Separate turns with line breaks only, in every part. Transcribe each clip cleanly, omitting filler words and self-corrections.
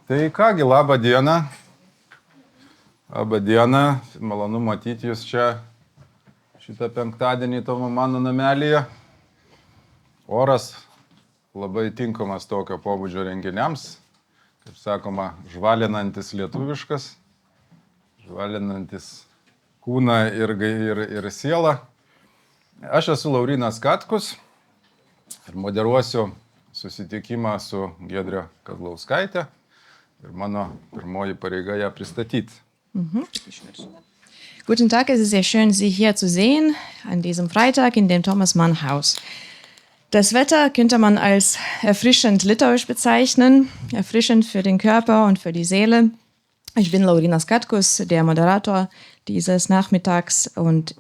Tai kągi, labą dieną. Labą dieną. Malonu matyti Jūs čia šitą penktadienį Tomo mano namelyje. Oras labai tinkamas tokio pobūdžio renginiams. Kaip sakoma, žvalinantis lietuviškas, žvalinantis kūną ir sielą. Aš esu Laurynas Katkus ir moderuosiu susitikimą su Giedre Kazlauskaite. Ir mano pirmoji pareiga ją pristatyti.
Guten Tag, es ist sehr schön, Sie hier zu sehen an diesem Freitag in dem Thomas Mann Haus. Das Wetter könnte man als erfrischend litauisch bezeichnen, erfrischend für den Körper und für die Seele. Ich bin Laurinas Katkus, der Moderator dieses Nachmittags und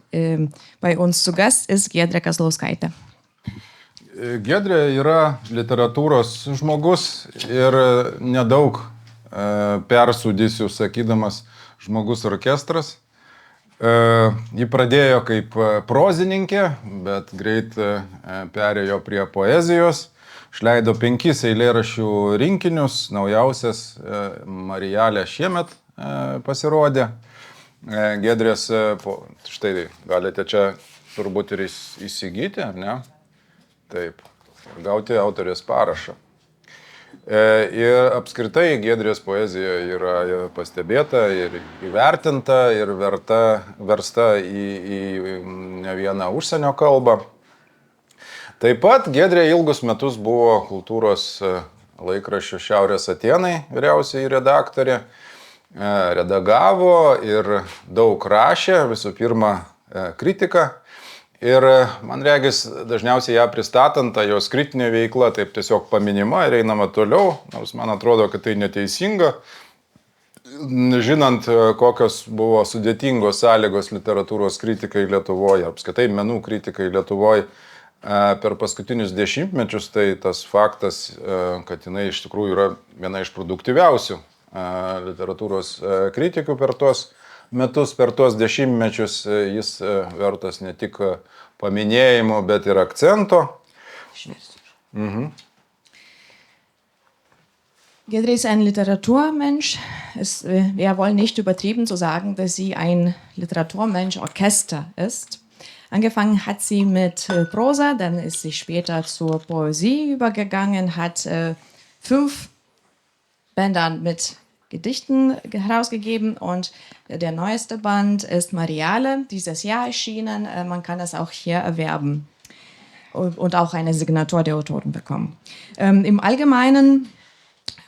bei uns zu Gast ist Giedre Kazlauskaite.
Giedrė yra literatūros žmogus ir nedaug persūdysiu sakydamas žmogus orkestras. Ji pradėjo kaip prozininkė, bet greit perėjo prie poezijos. Išleido 5 eilėraščių rinkinius, naujausias Marijalė šiemet pasirodė. Giedrės, štai galite čia turbūt ir įsigyti, ar ne? Taip, gauti autorės parašą. Ir apskritai Giedrės poezija yra pastebėta ir įvertinta ir versta į ne vieną užsienio kalbą. Taip pat Giedrė ilgus metus buvo kultūros laikraščio Šiaurės Atėnai vyriausioji redaktorė, redagavo ir daug rašė, visų pirma kritiką. Ir man regis, dažniausiai ją pristatant, jos kritinė veikla taip tiesiog paminima ir einama toliau, nors man atrodo, kad tai neteisinga, žinant, kokios buvo sudėtingos sąlygos literatūros kritikai Lietuvoje, apskritai menų kritikai Lietuvoje per paskutinius dešimtmečius, tai tas faktas, kad jinai iš tikrųjų yra viena iš produktyviausių literatūros kritikų per tuos metus, per tuos dešimtmečius, jis vertas ne tik paminėjimo, bet ir akcento.
Giedre ist ein Literaturmensch. Wir wollen nicht übertrieben zu sagen, dass sie ein Literaturmensch-Orchester ist. Angefangen hat sie mit Prosa, dann ist sie später zur Poesie übergegangen, hat 5 Bändern mit Gedichten herausgegeben und der neueste Band ist Mariale, dieses Jahr erschienen. Man kann es auch hier erwerben und auch eine Signatur der Autoren bekommen. Im Allgemeinen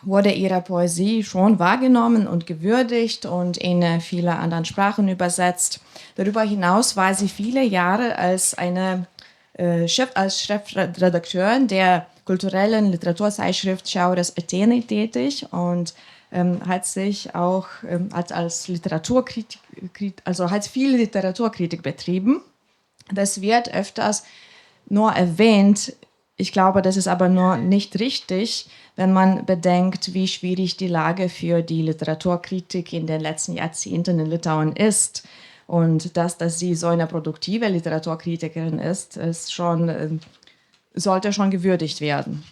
wurde ihre Poesie schon wahrgenommen und gewürdigt und in viele anderen Sprachen übersetzt. Darüber hinaus war sie viele Jahre als Chefredakteurin der kulturellen Literaturzeitschrift Šiaurės Atėnai tätig und hat sich auch als Literaturkritik, also hat viel Literaturkritik betrieben. Das wird öfters nur erwähnt. Ich glaube, das ist aber nur nicht richtig, wenn man bedenkt, wie schwierig die Lage für die Literaturkritik in den letzten Jahrzehnten in Litauen ist. Und dass sie so eine produktive Literaturkritikerin ist sollte schon gewürdigt werden.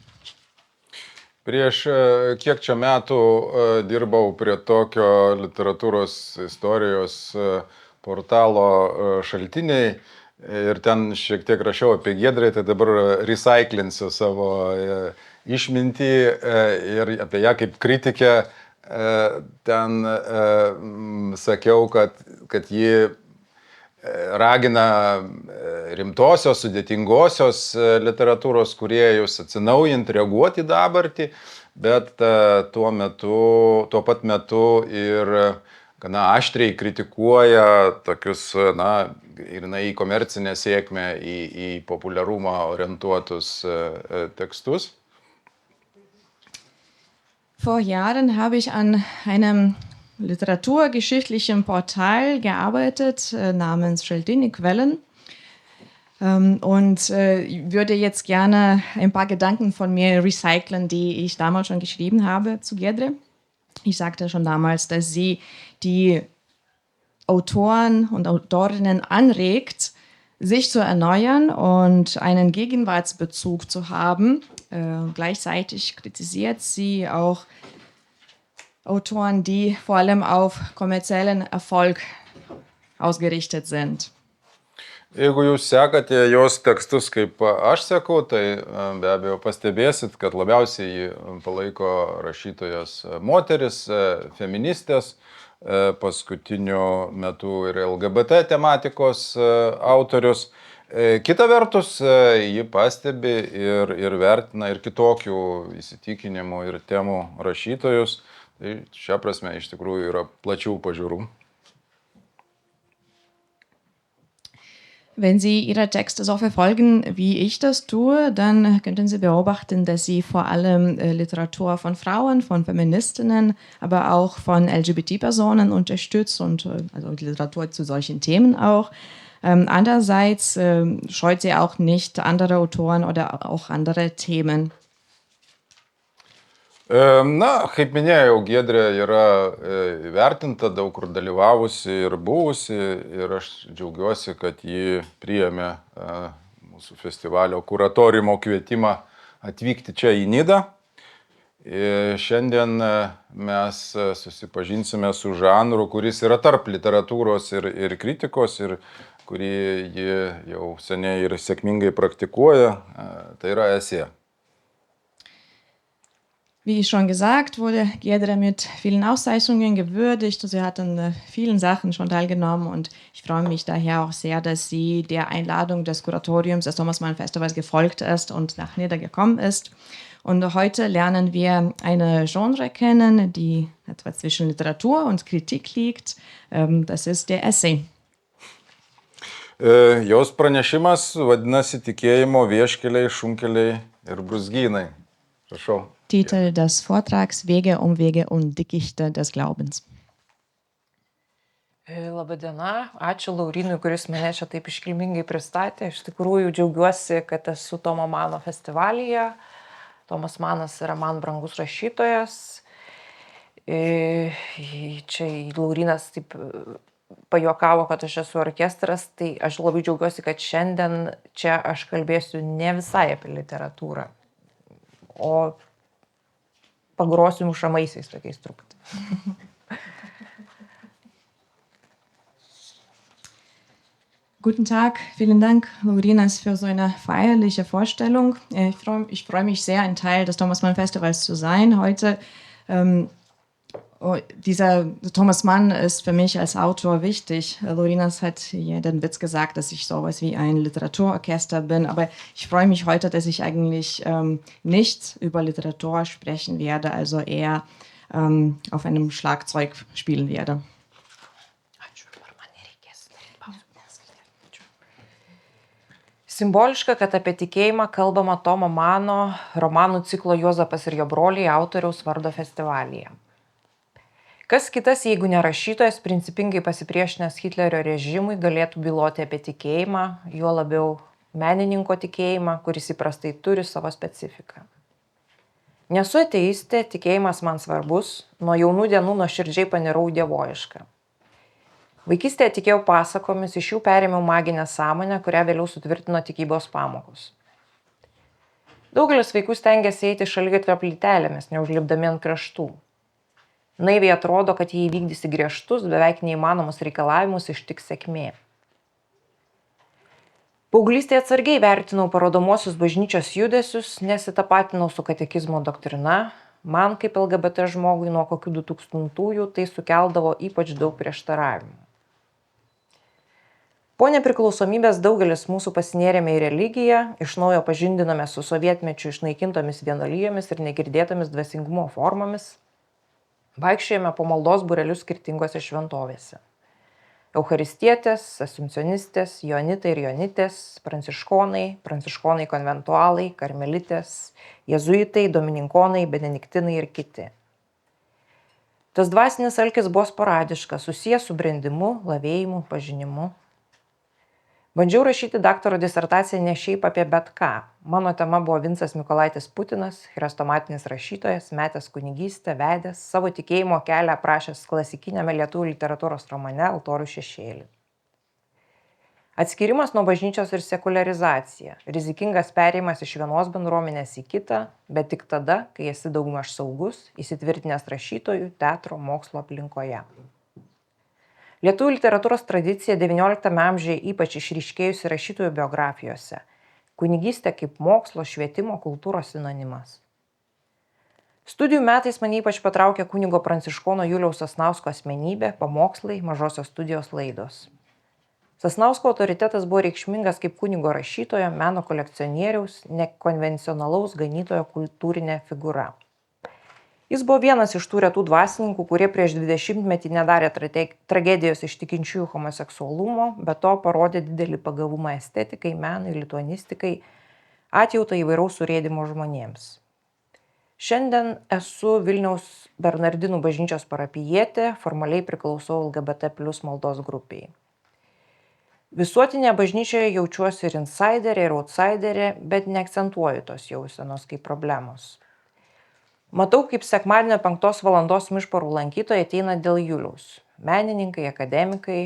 Prieš kiek čia metų dirbau prie tokio literatūros istorijos portalo Šaltiniai ir ten šiek tiek rašiau apie Giedrę, tai dabar recyclinsiu savo išmintį ir apie ją kaip kritikę. Ten sakiau, kad ji ragina rimtosios, sudėtingosios literatūros kūrėjus atsinaujinti, reaguoti į dabartį, bet tuo pat metu ir gana aštriai kritikuoja tokius, ir į komercinę sėkmę, į populiarumą orientuotus tekstus.
Vor Jahren habe ich an einem literaturgeschichtlichen Portal gearbeitet namens Šaltiniai Quellen und würde jetzt gerne ein paar Gedanken von mir recyceln, die ich damals schon geschrieben habe zu Giedre. Ich sagte schon damals, dass sie die Autoren und Autorinnen anregt, sich zu erneuern und einen Gegenwartsbezug zu haben. Gleichzeitig kritisiert sie auch Autoren, die vor allem auf kommerziellen Erfolg ausgerichtet sind.
Jeigu jūs sekate jos tekstus, kaip aš seku, tai be abejo pastebėsit, kad labiausiai jį palaiko rašytojas moteris, feministės, paskutiniu metu ir LGBT tematikos autorius. Kita vertus, ji pastebi ir vertina ir kitokių įsitikinimų ir temų rašytojus. Tai šia prasme iš tikrųjų yra plačių pažiūrų.
Wenn Sie Ihre Texte so verfolgen, wie ich das tue, dann könnten Sie beobachten, dass Sie vor allem Literatur von Frauen, von Feministinnen, aber auch von LGBT-Personen unterstützt und also Literatur zu solchen Themen auch. Andererseits scheut sie auch nicht andere Autoren oder auch andere Themen.
Na, kaip minėjau, Giedrė yra įvertinta, daug kur dalyvavusi ir buvusi ir aš džiaugiuosi, kad ji priėmė mūsų festivalio kuratoriumo kvietimą atvykti čia į Nidą. Šiandien mes susipažinsime su žanru, kuris yra tarp literatūros ir kritikos ir kurį ji jau seniai ir sėkmingai praktikuoja, tai yra esė.
Wie schon gesagt, wurde Giedrė mit vielen Auszeichnungen gewürdigt. Sie hat an vielen Sachen schon teilgenommen und ich freue mich daher auch sehr, dass sie der Einladung des Kuratoriums des Thomas Mann Festivals gefolgt ist und nach Nidda gekommen ist. Und heute lernen wir eine Genre kennen, die etwa zwischen Literatur und Kritik liegt. Das ist der Essay.
Jos pranešimas vadinasi Tikėjimo vieškeliai, šunkeliai ir brūzgynai. Prašau.
Titel des Vortrags: Wege, Umwege und Dickichte des Glaubens.
Labadiena, ačiū Laurinui, kuris mane čia taip iškilmingai pristatė. Iš tikrųjų džiaugiuosi, kad esu Tomo Mano festivalyje. Tomas Manas yra man brangus rašytojas. Čia Laurinas taip pajuokavo, kad aš esu orkestras, tai aš labai džiaugiuosi, kad šiandien čia aš kalbėsiu ne visai apie literatūrą, o pagrosiu mušamaisiais tokiais truputį.
Guten Tag, vielen Dank, Laurinas, für so eine feierliche Vorstellung. Ich freue mich sehr, ein Teil des Thomas Mann Festivals zu sein heute. Dieser Thomas Mann ist für mich als Autor wichtig. Laurinas hat hier den Witz gesagt, dass ich sowas wie ein Literaturorchester bin, aber ich freue mich heute, dass ich eigentlich nicht über Literatur sprechen werde, also eher auf einem Schlagzeug spielen werde.
Simboliška, kad apie tikėjimą kalbama Tomo Mano romanų ciklo Juozapas ir jo broliai autoriaus vardo festivalyje. Kas kitas, jeigu ne rašytojas, principingai pasipriešinęs Hitlerio režimui, galėtų byloti apie tikėjimą, juo labiau menininko tikėjimą, kuris įprastai turi savo specifiką. Nesu ateistė, tikėjimas man svarbus, nuo jaunų dienų nuoširdžiai panirau dievoišką. Vaikystėje tikėjau pasakomis, iš jų perėmiau maginę sąmonę, kurią vėliau sutvirtino tikybos pamokos. Daugelis vaikų stengiasi eiti šaligatvio plytelėmis, neužlipdami ant kraštų. Naiviai atrodo, kad jei įvykdysi griežtus, beveik neįmanomus reikalavimus, ištiks sėkmė. Paauglystėje atsargiai vertinau parodomosius bažnyčios judesius, nesitapatinau su katekizmo doktrina. Man, kaip LGBT žmogui nuo kokių 2000-ųjų, tai sukeldavo ypač daug prieštaravimų. Po nepriklausomybės daugelis mūsų pasinėrėme į religiją, iš naujo pažindinome su sovietmečiu išnaikintomis vienuolijomis ir negirdėtomis dvasingumo formomis. Vaikščiojame po maldos būrelius skirtingose šventovėse. Eucharistietės, asumpcionistės, joanitai ir joanitės, pranciškonai konventualai, karmelitės, jezuitai, domininkonai, benediktinai ir kiti. Tas dvasinis alkis buvo sporadiškas, susijęs su brendimu, lavėjimu, pažinimu. Bandžiau rašyti daktaro disertaciją ne šiaip apie bet ką. Mano tema buvo Vincas Mykolaitis Putinas, chrestomatinis rašytojas, metęs kunigystę, vedęs, savo tikėjimo kelią aprašęs klasikiniame lietuvių literatūros romane Altorių šešėlį. Atskirimas nuo bažnyčios ir sekuliarizacija, rizikingas perėjimas iš vienos bendruomenės į kitą, bet tik tada, kai esi daugmaž saugus, įsitvirtinęs rašytojų, teatro, mokslo aplinkoje. Lietuvių literatūros tradicija XIX amžiuje ypač išryškėjusi rašytojų biografijose. Kunigystė kaip mokslo, švietimo, kultūros sinonimas. Studijų metais mane ypač patraukė kunigo Pranciškono Juliaus Sasnausko asmenybė, pamokslai, mažosios studijos laidos. Sasnausko autoritetas buvo reikšmingas kaip kunigo rašytojo, meno kolekcionieriaus, nekonvencionalaus ganytojo kultūrinė figūra. Jis buvo vienas iš tų retų dvasininkų, kurie prieš 20-metį nedarė tragedijos iš tikinčiųjų homoseksualumo, bet to parodė didelį pagavumą estetikai, menui, lituanistikai, atjautą įvairaus surėdimo žmonėms. Šiandien esu Vilniaus Bernardinų bažnyčios parapijietė, formaliai priklausau LGBT+ maldos grupiai. Visuotinėje bažnyčioje jaučiuosi ir insiderė, ir outsiderė, bet neakcentuoju tos jausenos kaip problemos. Matau, kaip sekmadienio 5 valandos mišparų lankytojai ateina dėl Juliaus. Menininkai, akademikai,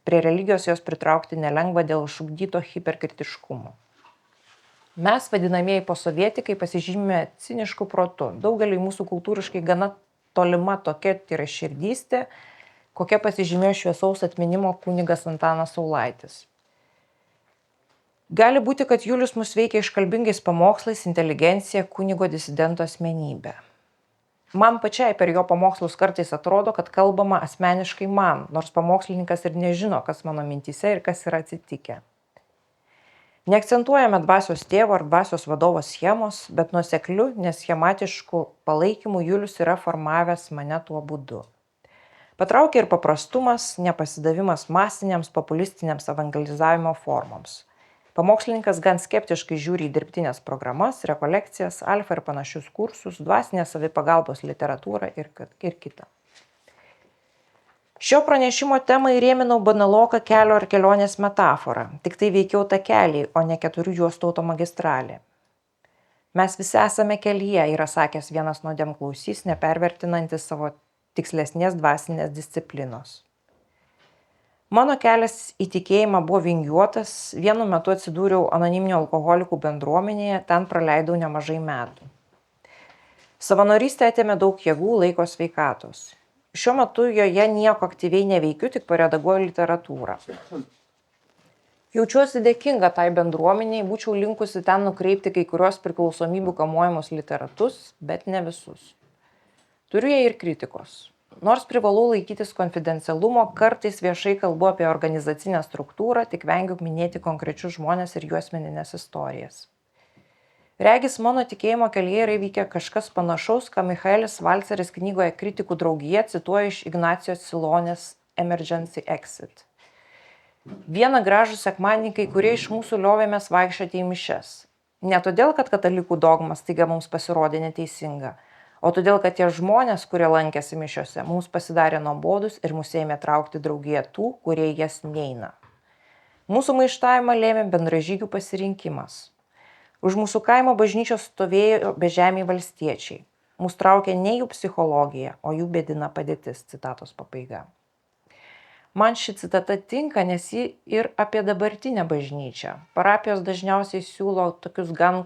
prie religijos jos pritraukti nelengva dėl išugdyto hiperkritiškumo. Mes, vadinamieji posovietikai, pasižymime cinišku protu. Daugeliui mūsų kultūriškai gana tolima tokia tyraširdystė, kokia pasižymėjo šviesaus atminimo kunigas Antanas Saulaitis. Gali būti, kad Julius mus veikia iškalbingais pamokslais, inteligencija, kunigo disidento asmenybė. Man pačiai per jo pamokslus kartais atrodo, kad kalbama asmeniškai man, nors pamokslininkas ir nežino, kas mano mintyse ir kas yra atsitikę. Neakcentuojame dvasios tėvo ar dvasios vadovo schemos, bet nuosekliu, neschematišku palaikymu Julius yra formavęs mane tuo būdu. Patraukia ir paprastumas, nepasidavimas masiniams populistiniams evangelizavimo formoms. Pamokslininkas gan skeptiškai žiūri į dirbtinės programas, rekolekcijas, alfa ir panašius kursus, dvasinės savipagalbos literatūrą ir kitą. Šio pranešimo temą įrėminau banaloką kelio ar kelionės metaforą, tik tai veikiau takelį, o ne 4 juostų automagistralė. Mes visi esame kelyje, yra sakęs vienas nuodėmklausys, nepervertinantis savo tikslesnės dvasinės disciplinos. Mano kelias į tikėjimą buvo vingiuotas, vienu metu atsidūriau anoniminių alkoholikų bendruomenėje, ten praleidau nemažai metų. Savanorystė atėmė daug jėgų, laiko, sveikatos. Šiuo metu joje nieko aktyviai neveikiu, tik paredaguoju literatūrą. Jaučiuosi dėkinga tai bendruomeniai, būčiau linkusi ten nukreipti kai kurios priklausomybių kamuojamus literatus, bet ne visus. Turiu jie ir kritikos. Nors privalau laikytis konfidencialumo, kartais viešai kalbu apie organizacinę struktūrą, tik vengiu minėti konkrečius žmonės ir jų asmeninės istorijas. Regis mano tikėjimo kelyje yra įvykę kažkas panašaus, ką Michaelis Valceris knygoje Kritikų draugija cituoja iš Ignacijos Silonės Emergency Exit. Vieną gražų sekmadienį kai kurie iš mūsų liovėmės vaikščioti į mišias. Ne todėl, kad katalikų dogmas staiga mums pasirodė neteisinga, o todėl, kad tie žmonės, kurie lankėsi mišiose, mums pasidarė nuobodus ir mus ėmė traukti draugiją tų, kurie jas neina. Mūsų maištavimą lėmė bendražygių pasirinkimas. Už mūsų kaimo bažnyčios stovėjo bežemiai valstiečiai. Mūsų traukė ne jų psichologija, o jų bėdina padėtis, citatos pabaiga. Man ši citata tinka, nes ji ir apie dabartinę bažnyčią. Parapijos dažniausiai siūlo tokias gan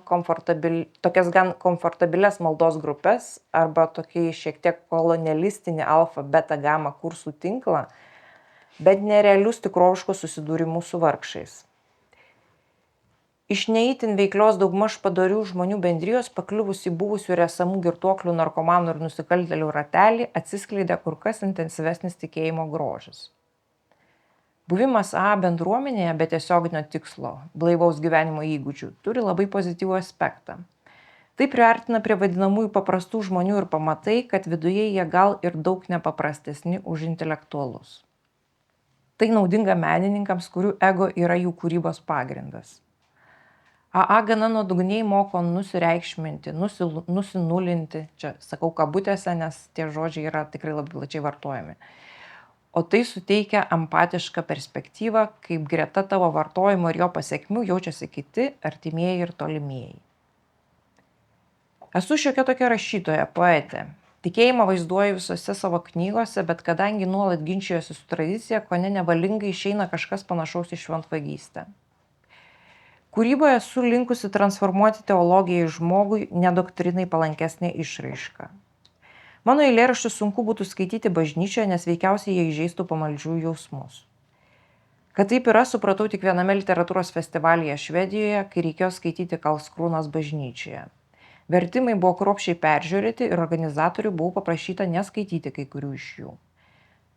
komfortabilias maldos grupės arba tokį šiek tiek kolonialistinį alfa, beta, gamma kursų tinklą, bet nerealius tikroviškus susidūrimus su vargšais. Iš neįtin veiklios daugmaž padorių žmonių bendrijos pakliuvus į buvusių ir esamų girtuoklių, narkomanų ir nusikaltėlių ratelį atsiskleidė kur kas intensyvesnis tikėjimo grožis. Buvimas bendruomenėje be tiesioginio tikslo, blaivaus gyvenimo įgūdžių, turi labai pozityvų aspektą. Tai priartina prie vadinamųjų paprastų žmonių ir pamatai, kad viduje jie gal ir daug nepaprastesni už intelektualus. Tai naudinga menininkams, kurių ego yra jų kūrybos pagrindas. Gana nuodugniai moko nusireikšminti, nusinulinti, čia sakau kabutėse, nes tie žodžiai yra tikrai labai plačiai vartojami. O tai suteikia empatišką perspektyvą, kaip greta tavo vartojimo ir jo pasekmių jaučiasi kiti, artimieji ir tolimieji. Esu šiokia tokia rašytoja, poetė. Tikėjimą vaizduoju visose savo knygose, bet kadangi nuolat ginčijosi su tradicija, kone nevalingai išeina kažkas panašaus į šventvagystę. Kūryboje esu linkusi transformuoti teologiją į žmogui nedoktrinai palankesnė išraiška. Mano eilėraščius sunku būtų skaityti bažnyčioje, nes veikiausiai jie įžeistų pamaldžių jausmus. Kad taip yra, supratau tik viename literatūros festivalyje Švedijoje, kai reikėjo skaityti Karlskrūnos bažnyčioje. Vertimai buvo kruopščiai peržiūrėti ir organizatorių buvau paprašyta neskaityti kai kurių iš jų.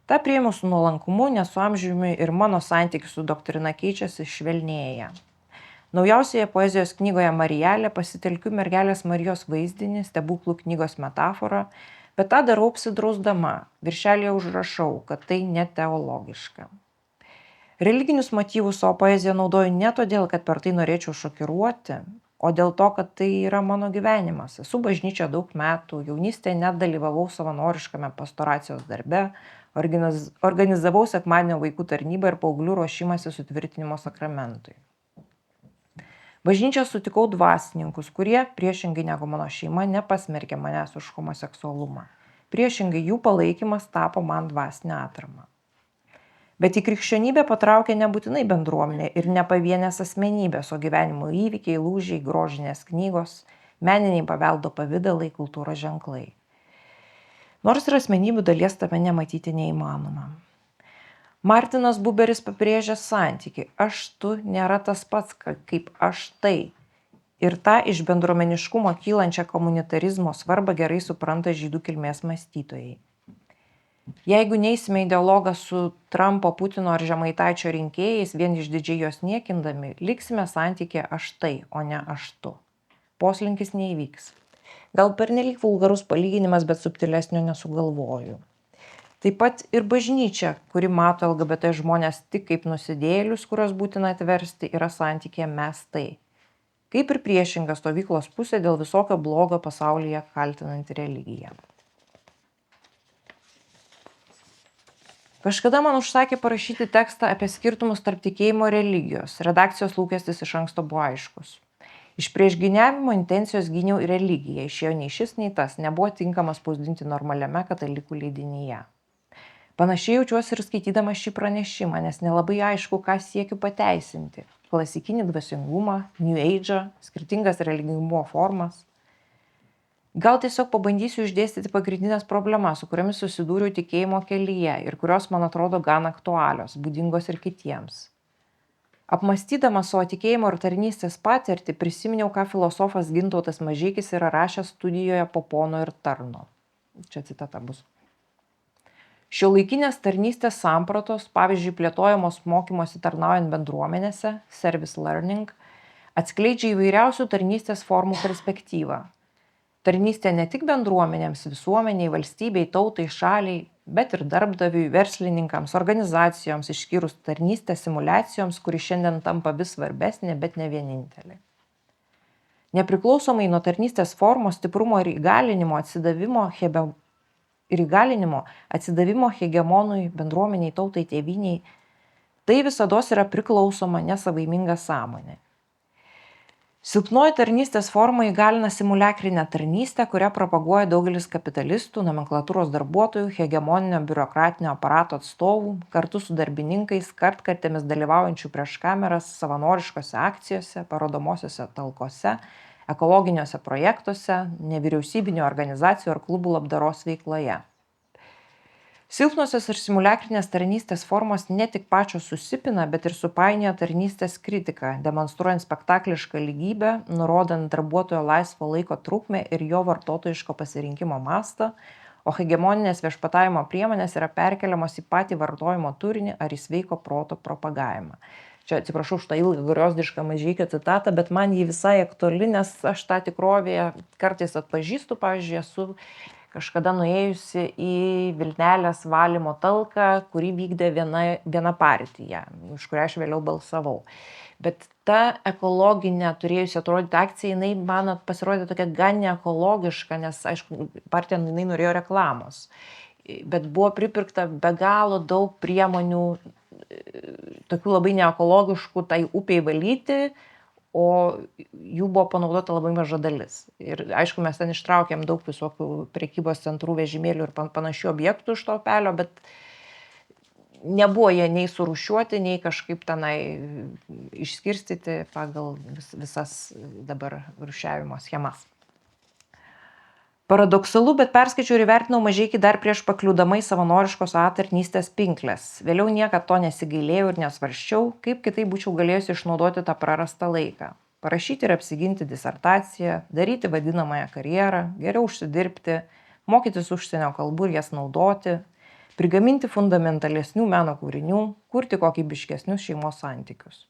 Ta priėmiau su nuolankumu, nes su amžiumi ir mano santykis su doktrina keičiasi, švelnėja. Naujausioje poezijos knygoje Marijalė pasitelkiu mergelės Marijos vaizdinį, stebuklų knygos metaforą, bet tą darau apsidrausdama, viršelėje užrašau, kad tai neteologiška. Religinius motyvus savo poeziją naudoju ne todėl, kad per tai norėčiau šokiruoti, o dėl to, kad tai yra mano gyvenimas. Esu bažnyčioje daug metų, jaunystėje net dalyvavau savanoriškame pastoracijos darbe, organizavau sekmadienio vaikų tarnybą ir paauglių ruošimąsi sutvirtinimo sakramentui. Bažnyčioje sutikau dvasininkus, kurie, priešingai negu mano šeima, nepasmerkė manęs už homoseksualumą. Priešingai jų palaikymas tapo man dvasinę atramą. Bet į krikščionybę patraukė nebūtinai bendruomenė ir ne pavienės asmenybės, o gyvenimo įvykiai, lūžiai, grožinės knygos, meniniai paveldo pavidalai, kultūros ženklai. Nors ir asmenybių dalies tame nematyti neįmanoma. Martinas Buberis pabrėžia santykį. Aš tu nėra tas pats, kaip aš tai. Ir tą iš bendruomeniškumo kylančią komunitarizmo svarbą gerai supranta žydų kilmės mąstytojai. Jeigu neisime į dialogą su Trumpo, Putino ar Žemaitaičio rinkėjais, vien išdidžiai jos niekindami, liksime santykė aš tai, o ne aš tu. Poslinkis neįvyks. Gal pernelyg vulgarus palyginimas, bet subtilesnio nesugalvoju. Taip pat ir bažnyčia, kuri mato LGBT žmonės tik kaip nusidėjėlius, kurios būtina atversti, yra santykė mes tai. Kaip ir priešinga stovyklos pusė dėl visokio blogo pasaulyje kaltinanti religiją. Kažkada man užsakė parašyti tekstą apie skirtumus tarp tikėjimo ir religijos. Redakcijos lūkestis iš anksto buvo aiškus. Iš priešgyniavimo intencijos gyniau ir religiją. Išėjo nei šis, nei tas. Nebuvo tinkamas spausdinti normaliame katalikų leidinyje. Panašiai jaučiuosi ir skaitydama šį pranešimą, nes nelabai aišku, ką siekiu pateisinti. Klasikinį dvasingumą, New Age, skirtingas religingumo formas. Gal tiesiog pabandysiu išdėstyti pagrindinės problemas, su kuriomis susidūriau tikėjimo kelyje ir kurios man atrodo gan aktualios, būdingos ir kitiems. Apmąstydama savo tikėjimo ir tarnystės patirtį, prisiminiau, ką filosofas Gintautas Mažeikis yra rašęs studijoje Po pono ir tarno. Čia citata bus. Šiuolaikinės tarnystės sampratos, pavyzdžiui, plėtojamos mokymosi tarnaujant bendruomenėse, service learning, atskleidžia įvairiausių tarnystės formų perspektyvą. Tarnystė ne tik bendruomenėms, visuomeniai, valstybei, tautai, šaliai, bet ir darbdaviui, verslininkams, organizacijoms, išskyrus tarnystę simulacijoms, kuri šiandien tampa vis svarbesnė, bet ne vienintelė. Nepriklausomai nuo tarnystės formos, stiprumo ir įgalinimo atsidavimo hegemonui, bendruomeniai, tautai, tėvyniai, tai visados yra priklausoma nesavaiminga sąmonė. Silpnoji tarnystės forma įgalina simuliakrinę tarnystę, kurią propaguoja daugelis kapitalistų, nomenklatūros darbuotojų, hegemoninio biurokratinio aparato atstovų, kartu su darbininkais, kartkartėmis dalyvaujančių prieš kameras, savanoriškose akcijose, parodomosiose talkose, ekologiniuose projektuose, nevyriausybinio organizacijų ar klubų labdaros veikloje. Silpnosios ir simuliakrinės tarnystės formos ne tik pačios susipina, bet ir supainioja tarnystės kritiką, demonstruojant spektaklišką lygybę, nurodant darbuotojo laisvo laiko trukmę ir jo vartotojiško pasirinkimo mastą, o hegemoninės viešpatavimo priemonės yra perkeliamos į patį vartojimo turinį ar į sveiko proto propagavimą. Čia atsiprašau už tą ilgą griozdišką Mažeikio citatą, bet man jį visai aktuali, nes aš tą tikrovėje kartais atpažįstu, pavyzdžiui, esu kažkada nuėjusi į Vilnelės valymo talką, kurį vykdė viena partija, už kurią aš vėliau balsavau. Bet ta ekologinė turėjusi atrodyti akcija, jinai man pasirodė tokia gan neekologiška, nes, aišku, partija jinai norėjo reklamos. Bet buvo pripirkta be galo daug priemonių, tokių labai neekologiškų, tai upiai valyti, o jų buvo panaudota labai maža dalis. Ir aišku, mes ten ištraukėm daug visokių prekybos centrų, vežimėlių ir panašių objektų iš to upelio, bet nebuvo jie nei surūšiuoti, nei kažkaip tenai išskirstyti pagal visas dabar rūšiavimo schemas. Paradoksalu, bet perskaičiau ir įvertinau Mažeikį dar prieš pakliūdama į savanoriškos tarnystės pinkles. Vėliau niekad to nesigailėjau ir nesvarščiau, kaip kitai būčiau galėjusi išnaudoti tą prarastą laiką. Parašyti ir apsiginti disertaciją, daryti vadinamąją karjerą, geriau užsidirbti, mokytis užsienio kalbų ir jas naudoti, prigaminti fundamentalesnių meno kūrinių, kurti kokybiškesnius šeimos santykius.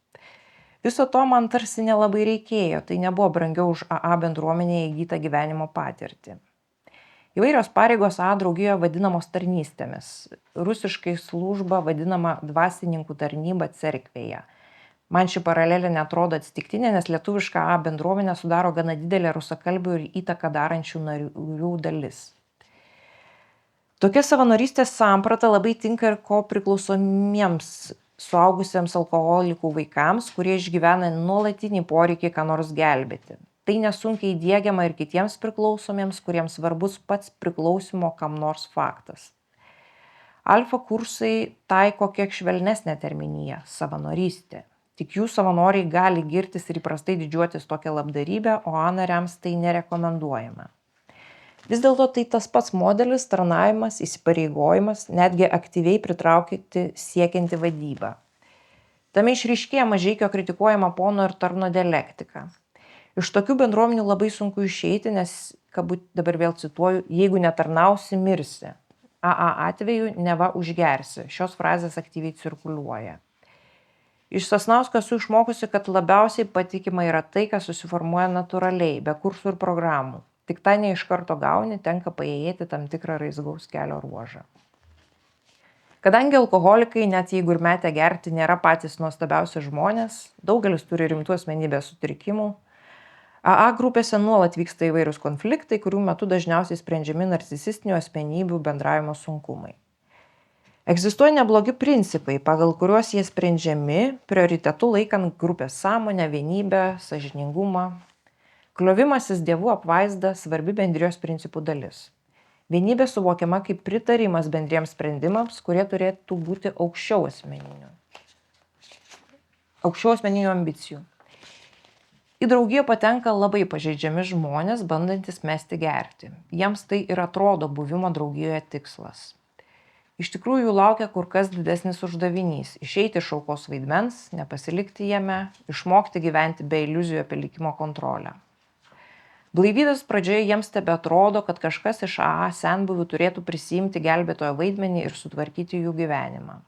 Viso to man tarsi nelabai reikėjo, tai nebuvo brangiau už bendruomenėje įgytą gyvenimo patirtį. Įvairios pareigos draugijoje vadinamos tarnystėmis. Rusiškai služba vadinama dvasininkų tarnyba cerkvėje. Man ši paralelė netrodo atsitiktinė, nes lietuviška bendruomenė sudaro gana didelė rusakalbių ir įtaką darančių narių dalis. Tokia savanorystės samprata labai tinka ir kopriklausomiems suaugusiems alkoholikų vaikams, kurie išgyvena nuolatinį poreikį ką nors gelbėti. Tai nesunkiai įdiegiama ir kitiems priklausomiems, kuriems svarbus pats priklausimo kam nors faktas. Alfa kursai taiko kiek švelnesnę terminiją – savanorystė. Tik jų savanoriai gali girtis ir įprastai didžiuotis tokią labdarybę, o nariams tai nerekomenduojama. Vis dėlto tai tas pats modelis, tarnavimas, įsipareigojimas, netgi aktyviai pritraukti siekianti vadybą. Tame išryškėja Mažeikio kritikuojama pono ir tarno dialektika. Iš tokių bendruomenių labai sunku išeiti, nes, dabar vėl cituoju, jeigu netarnausi, mirsi. Atveju neva užgersi. Šios frazės aktyviai cirkuliuoja. Iš Sasnausko esu išmokusi, kad labiausiai patikima yra tai, kas susiformuoja natūraliai, be kursų ir programų. Tik tą ne iš karto gauni, tenka paėjėti tam tikrą raizgaus kelio ruožą. Kadangi alkoholikai, net jeigu ir metę gerti, nėra patys nuostabiausi žmonės, daugelis turi rimtų asmenybės sutrikimų, grupėse nuolat vyksta įvairūs konfliktai, kurių metu dažniausiai sprendžiami narcisistinių asmenybių bendravimo sunkumai. Egzistuoja neblogi principai, pagal kuriuos jie sprendžiami, prioritetu laikant grupės sąmonę, vienybę, sąžiningumą. Kliovimasis dievų apvaizda svarbi bendrijos principų dalis. Vienybė suvokiama kaip pritarimas bendriems sprendimams, kurie turėtų būti aukščiau asmeninių ambicijų. Į draugiją patenka labai pažeidžiami žmonės, bandantis mesti gerti. Jiems tai ir atrodo buvimo draugijoje tikslas. Iš tikrųjų jų laukia kur kas didesnis uždavinys – išeiti iš aukos vaidmens, nepasilikti jame, išmokti gyventi be iliuzijų apie likimo kontrolę. Blaivybės pradžioje jiems tebeatrodo, kad kažkas iš senbuvių turėtų prisiimti gelbėtojo vaidmenį ir sutvarkyti jų gyvenimą.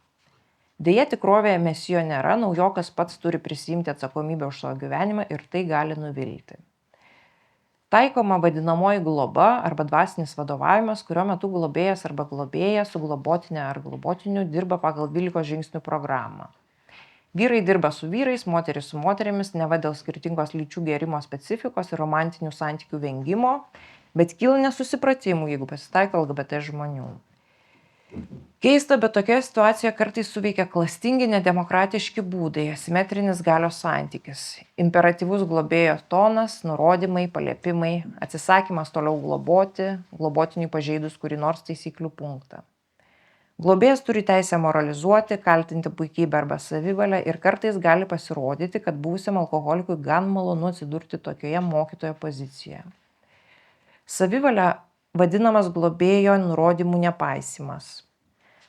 Deja, tikrovėje mesijo nėra, naujokas pats turi prisiimti atsakomybę už savo gyvenimą ir tai gali nuvilti. Taikoma vadinamoji globa arba dvasinis vadovavimas, kurio metu globėjas arba globėja su globotinė ar globotiniu dirba pagal 12 žingsnių programą. Vyrai dirba su vyrais, moterys su moterimis, neva dėl skirtingos lyčių gėrimo specifikos ir romantinių santykių vengimo, bet kyla nesusipratimų, jeigu pasitaiko LGBT žmonių. Keista, bet tokioje situacijoje kartais suveikia klastingi nedemokratiški būdai, asimetrinis galios santykis, imperatyvus globėjo tonas, nurodymai, paliepimai, atsisakymas toliau globoti, globotiniui pažeidus kurį nors taisyklių punktą. Globėjas turi teisę moralizuoti, kaltinti puikybę arba savivalę ir kartais gali pasirodyti, kad buvusiam alkoholikui gan malonu atsidurti tokioje mokytojo pozicijoje. Savivalė vadinamas globėjo nurodymų nepaisimas.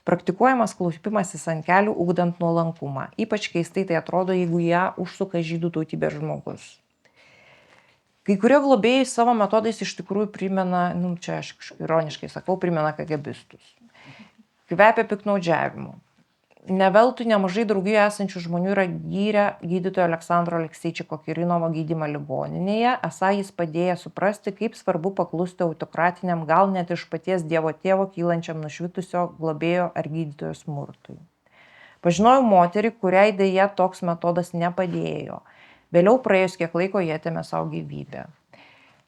Praktikuojamas klaupimasis ant kelių, ugdant nuolankumą. Ypač keistai tai atrodo, jeigu ją užsuka žydų tautybės žmogus. Kai kurie globėjai savo metodais iš tikrųjų primena, čia aš ironiškai sakau, primena KGBistus. Kvepia piktnaudžiavimu. Neveltui nemažai draugijoje esančių žmonių yra gyrę gydytojo Aleksandro Alekseičiko Kirinovo gydymą ligoninėje, esą jis padėjo suprasti, kaip svarbu paklusti autokratiniam, gal net iš paties Dievo tėvo kylančiam nušvitusio globėjo ar gydytojo smurtui. Pažinojau moterį, kuriai dėja toks metodas nepadėjo. Vėliau praėjus kiek laiko jie atėmė savo gyvybę.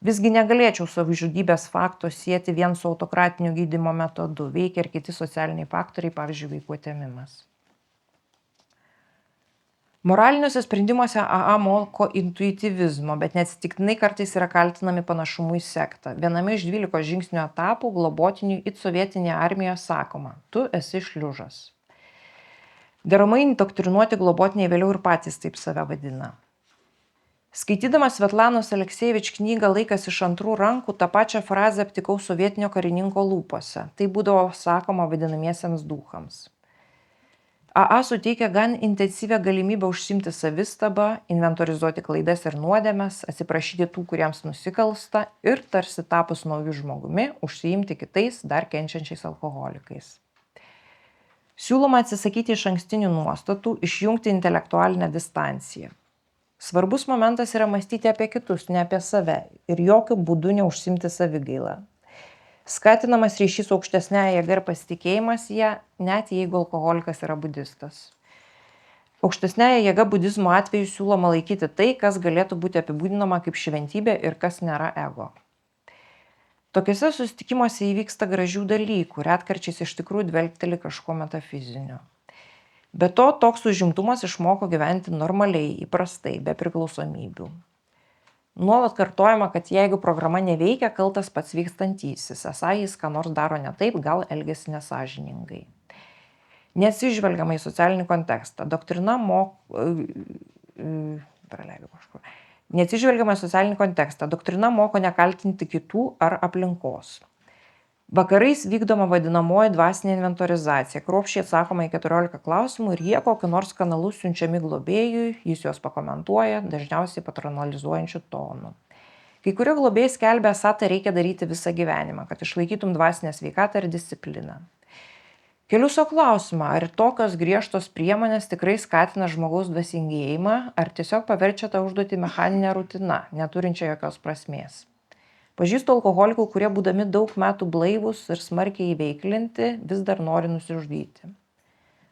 Visgi negalėčiau savižudybės fakto sieti vien su autokratiniu gydymo metodu. Veikia ir kiti socialiniai faktoriai, pavyzdžiui, vaikų atėmimas. Moraliniuose sprendimuose AA moko intuityvizmo, bet neatsitiktinai kartais yra kaltinami panašumu į sektą. Viename iš 12 žingsnių etapų globotiniui it sovietinėje armijoje sakoma: tu esi šliužas. Deramai indoktrinuoti globotiniai vėliau ir patys taip save vadina. Skaitydamas Svetlanos Aleksiejevič knygą Laikas iš antrų rankų, tą pačią frazę aptikau sovietinio karininko lūpose. Tai būdavo sakoma vadinamiesiems duchams. AA suteikia gan intensyvią galimybę užsiimti savistabą, inventorizuoti klaidas ir nuodėmes, atsiprašyti tų, kuriems nusikalsta ir tarsi tapus naujų žmogumi, užsiimti kitais dar kenčiančiais alkoholikais. Siūloma atsisakyti išankstinių nuostatų, išjungti intelektualinę distanciją. Svarbus momentas yra mąstyti apie kitus, ne apie save ir jokių būdų neužsiimti savigailą. Skatinamas ryšys su aukštesnėje jėga ir pasitikėjimas ją, net jeigu alkoholikas yra budistas. Aukštesnėje jėga budizmo atveju siūloma laikyti tai, kas galėtų būti apibūdinama kaip šventybė ir kas nėra ego. Tokiuose susitikimuose įvyksta gražių dalykų, retkarčiais iš tikrųjų dvelgteli kažko metafizinio. Be to, toks užimtumas išmoko gyventi normaliai, įprastai, be priklausomybių. Nuolat kartojama, kad jeigu programa neveikia, kaltas pats vykstantysis, esą jis ką nors daro ne taip, gal elgiasi nesąžiningai. Neatsižvelgiama į socialinį kontekstą. Neatsižvelgiama į socialinį kontekstą. Doktrina moko nekaltinti kitų ar aplinkos. Vakarais vykdoma vadinamoji dvasinė inventorizacija. Kruopščiai atsakoma į 14 klausimų ir jie kokiu nors kanalu siunčiami globėjui, jis juos pakomentuoja, dažniausiai patronalizuojančiu tonu. Kai kurie globėjai skelbia, esą tai reikia daryti visą gyvenimą, kad išlaikytum dvasinę sveikatą ir discipliną. Keliu sau klausimą, ar tokios griežtos priemonės tikrai skatina žmogaus dvasingėjimą, ar tiesiog paverčia tą užduotį mechaninę rutiną, neturinčią jokios prasmės. Pažįstu alkoholikų, kurie būdami daug metų blaivus ir smarkiai įveiklinti, vis dar nori nusižudyti.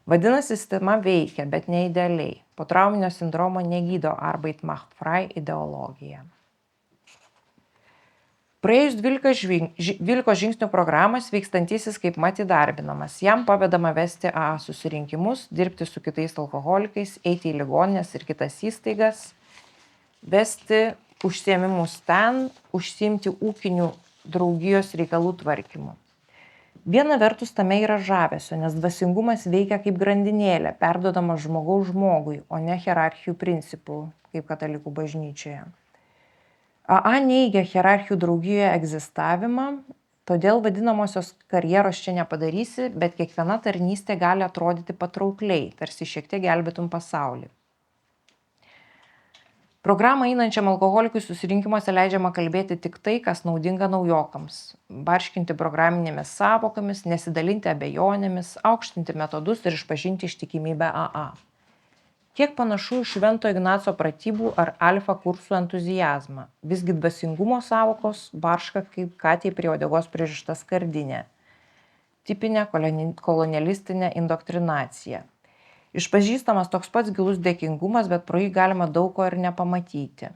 Vadinasi, sistema veikia, bet ne idealiai. Potrauminio sindromo negydo Arbeit macht frei ideologija. Praėjus 12 žingsnių programas vykstantysis kaip mat įdarbinamas. Jam pavedama vesti AA susirinkimus, dirbti su kitais alkoholikais, eiti į ligoninės ir kitas įstaigas, vesti užsiėmimus ten, užsiimti ūkinių draugijos reikalų tvarkymu. Viena vertus tame yra žavesio, nes dvasingumas veikia kaip grandinėlė, perduodama žmogaus žmogui, o ne hierarchijų principų, kaip katalikų bažnyčioje. AA neigia hierarchijų draugijoje egzistavimą, todėl vadinamosios karjeros čia nepadarysi, bet kiekviena tarnystė gali atrodyti patraukliai, tarsi šiek tiek gelbėtum pasaulį. Programą einančiam alkoholikui susirinkimuose leidžiama kalbėti tik tai, kas naudinga naujokams, barškinti programinėmis savokomis, nesidalinti abejonėmis, aukštinti metodus ir išpažinti ištikimybę AA. Kiek panašu iš Švento Ignaco pratybų ar alfa kursų entuzijazmą. Visgi dvasingumo savokos barška kaip katei prie uodegos pririšta skardinė. Tipinė kolonialistinė indoktrinacija. Išpažįstamas toks pats gilus dėkingumas, bet pro jį galima daug ko ir nepamatyti.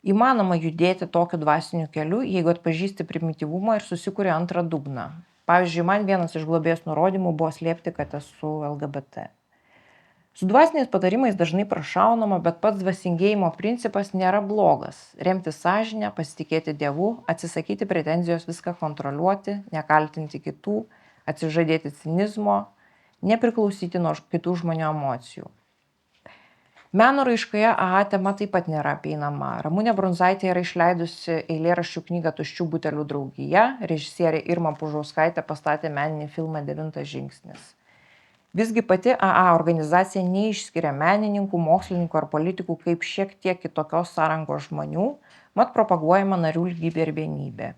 Įmanoma judėti tokiu dvasiniu keliu, jeigu atpažįsti primityvumą ir susikuri antrą dugną. Pavyzdžiui, man vienas iš globėjos nurodymų buvo slėpti, kad esu LGBT. Su dvasiniais patarimais dažnai prašaunama, bet pats dvasingėjimo principas nėra blogas. Remti sąžinę, pasitikėti Dievu, atsisakyti pretenzijos viską kontroliuoti, nekaltinti kitų, atsižadėti cinizmo, nepriklausyti nuo kitų žmonių emocijų. Meno raiškoje AA tema taip pat nėra apeinama. Ramunė Brunzaitė yra išleidusi eilėraščių knygą Tuščių butelių draugija, režisierė Irma Pužauskaitė pastatė meninį filmą 9 žingsnis. Visgi pati AA organizacija neišskiria menininkų, mokslininkų ar politikų kaip šiek tiek kitokios sąrangos žmonių, mat propaguojama narių lygybė ir vienybė.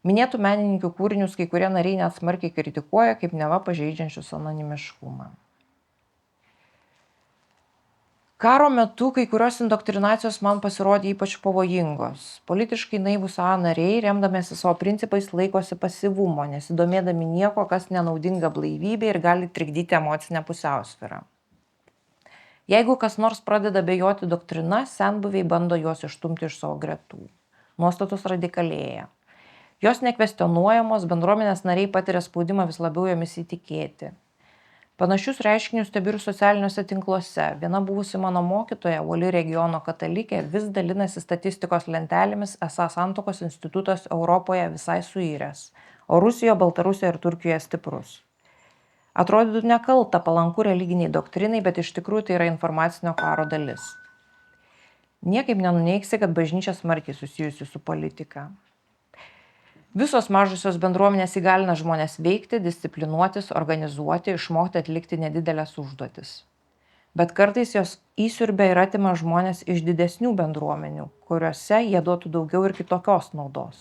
Minėtų menininkų kūrinius kai kurie nariai net smarkiai kritikuoja kaip neva pažeidžiančius anonimiškumą. Karo metu kai kurios indoktrinacijos man pasirodė ypač pavojingos. Politiškai naivūs AA nariai, remdamiesi savo principais, laikosi pasyvumo, nesidomėdami nieko, kas nenaudinga blaivybė ir gali trikdyti emocinę pusiausvyrą. Jeigu kas nors pradeda abejoti doktrina, senbuviai bando juos išstumti iš savo gretų. Nuostatos radikalėja. Jos nekvestionuojamos, bendruomenės nariai patiria spaudimą vis labiau jomis įtikėti. Panašius reiškinius stebiu ir socialiniuose tinkluose. Viena buvusi mano mokytoja, uoli regiono katalikė, vis dalinasi statistikos lentelėmis, esą santuokos institutas Europoje visai suiręs, o Rusijoje, Baltarusijoje ir Turkijoje stiprus. Atrodytų nekalta palanku religiniai doktrinai, bet iš tikrųjų tai yra informacinio karo dalis. Niekaip nenuneigsi, kad bažnyčia smarkiai susijusi su politika. Visos mažusios bendruomenės įgalina žmonės veikti, disciplinuotis, organizuoti, išmokti atlikti nedidelės užduotis. Bet kartais jos įsiurbia ir atima žmonės iš didesnių bendruomenių, kuriuose jie duotų daugiau ir kitokios naudos.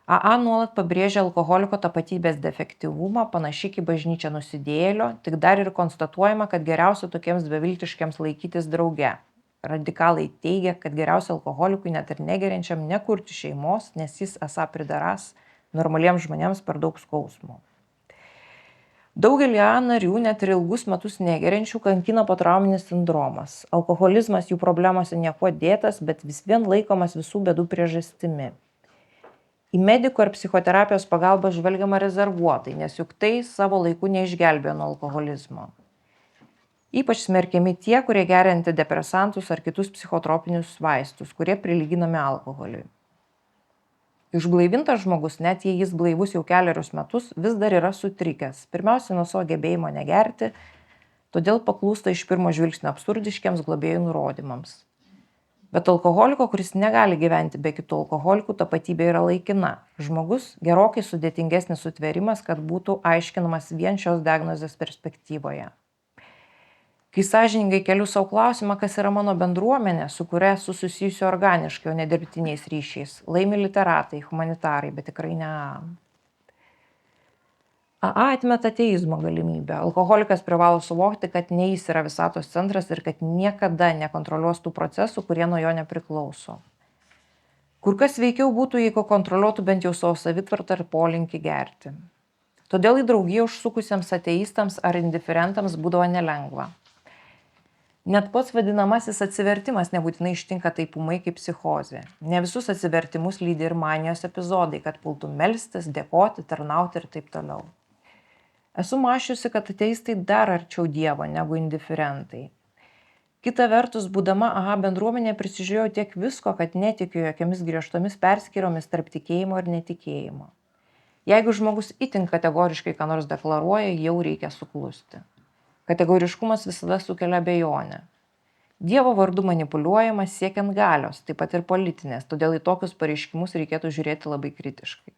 AA nuolat pabrėžia alkoholiko tapatybės defektyvumą, panašiai kaip bažnyčia nusidėjėlio, tik dar ir konstatuojama, kad geriausia tokiems beviltiškiams laikytis drauge. Radikalai teigia, kad geriausia alkoholikui net ir negeriančiam nekurti šeimos, nes jis esą pridaras normaliems žmonėms per daug skausmo. Daugelį AA narių net ir ilgus metus negeriančių kankina potrauminis sindromas. Alkoholizmas jų problemose niekuo dėtas, bet vis vien laikomas visų bėdų priežastimi. Į medikų ar psichoterapijos pagalbą žvelgiama rezervuotai, nes juk tai savo laiku neišgelbėjo nuo alkoholizmo. Ypač smerkiami tie, kurie geria antidepresantus ar kitus psichotropinius vaistus, kurie prilyginami alkoholiui. Išblaivintas žmogus, net jei jis blaivus jau kelerius metus, vis dar yra sutrikęs. Pirmiausia, nuo savo gebėjimo negerti, todėl paklūsta iš pirmo žvilgsnio absurdiškiams globėjų nurodymams. Bet alkoholiko, kuris negali gyventi be kitų alkoholikų, tapatybė yra laikina. Žmogus gerokai sudėtingesnis sutvėrimas, kad būtų aiškinamas vien šios diagnozės perspektyvoje. Kai sąžiningai keliu savo klausimą, kas yra mano bendruomenė, su kuria esu susijusi organiškai, o ne dirbtiniais ryšiais, laimi literatai, humanitarai, bet tikrai ne AA. AA atmeta ateizmo galimybę. Alkoholikas privalo suvokti, kad ne jis yra visatos centras ir kad niekada nekontroliuos tų procesų, kurie nuo jo nepriklauso. Kur kas veikiau būtų, jeigu kontroliuotų bent jau savo savitvartą ir polinkį gerti. Todėl į draugiją užsukusiems ateistams ar indiferentams būdavo nelengva. Net pats vadinamasis atsivertimas nebūtinai ištinka taip ūmai kaip psichozė. Ne visus atsivertimus lydi ir manijos epizodai, kad pultų melstis, dėkoti, tarnauti ir taip toliau. Esu mąsčiusi, kad ateistai dar arčiau Dievo negu indiferentai. Kita vertus, būdama AA bendruomenė prisižiūrėjau tiek visko, kad netikiu jokiamis griežtomis perskyromis tarp tikėjimo ir netikėjimo. Jeigu žmogus itin kategoriškai ką nors deklaruoja, jau reikia suklusti. Kategoriškumas visada sukelia abejonę. Dievo vardu manipuliuojamas siekiant galios, taip pat ir politinės, todėl į tokius pareiškimus reikėtų žiūrėti labai kritiškai.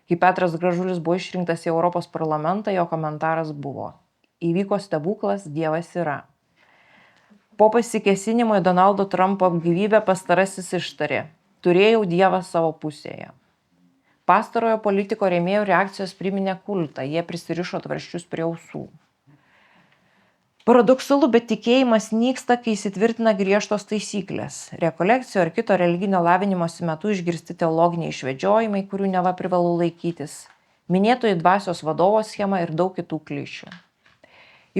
Kai Petras Gražulis buvo išrinktas į Europos parlamentą, jo komentaras buvo: įvyko stebuklas, Dievas yra. Po pasikėsinimo į Donaldo Trumpo gyvybę pastarasis ištarė: turėjau Dievą savo pusėje. Pastarojo politiko rėmėjų reakcijos priminė kultą, jie prisirišo tvarsčius prie ausų. Paradoksalu, bet tikėjimas nyksta, kai įsitvirtina griežtos taisyklės. Rekolekcijų ar kito religinio lavinimosi metu išgirsti teologiniai išvedžiojimai, kurių neva privalu laikytis, minėtoji dvasios vadovo schema ir daug kitų klišių.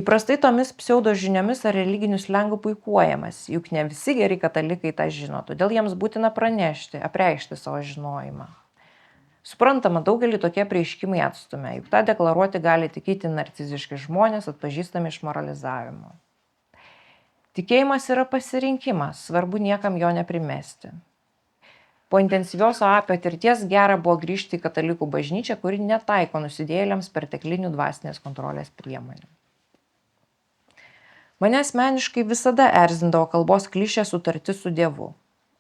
Įprastai tomis pseudo žiniomis ar religinių slengų puikuojamas, juk ne visi geri katalikai tą žino, todėl jiems būtina pranešti, apreikšti savo žinojimą. Suprantama, daugelį tokie prieiškimai atstumia, juk tą deklaruoti gali tik itin narciziški žmonės, atpažįstami iš moralizavimo. Tikėjimas yra pasirinkimas, svarbu niekam jo neprimesti. Po intensyvios AA patirties gera buvo grįžti į katalikų bažnyčią, kuri netaiko nusidėjėliams perteklinių dvasinės kontrolės priemonių. Mane asmeniškai visada erzindavo kalbos klišė sutartis su Dievu.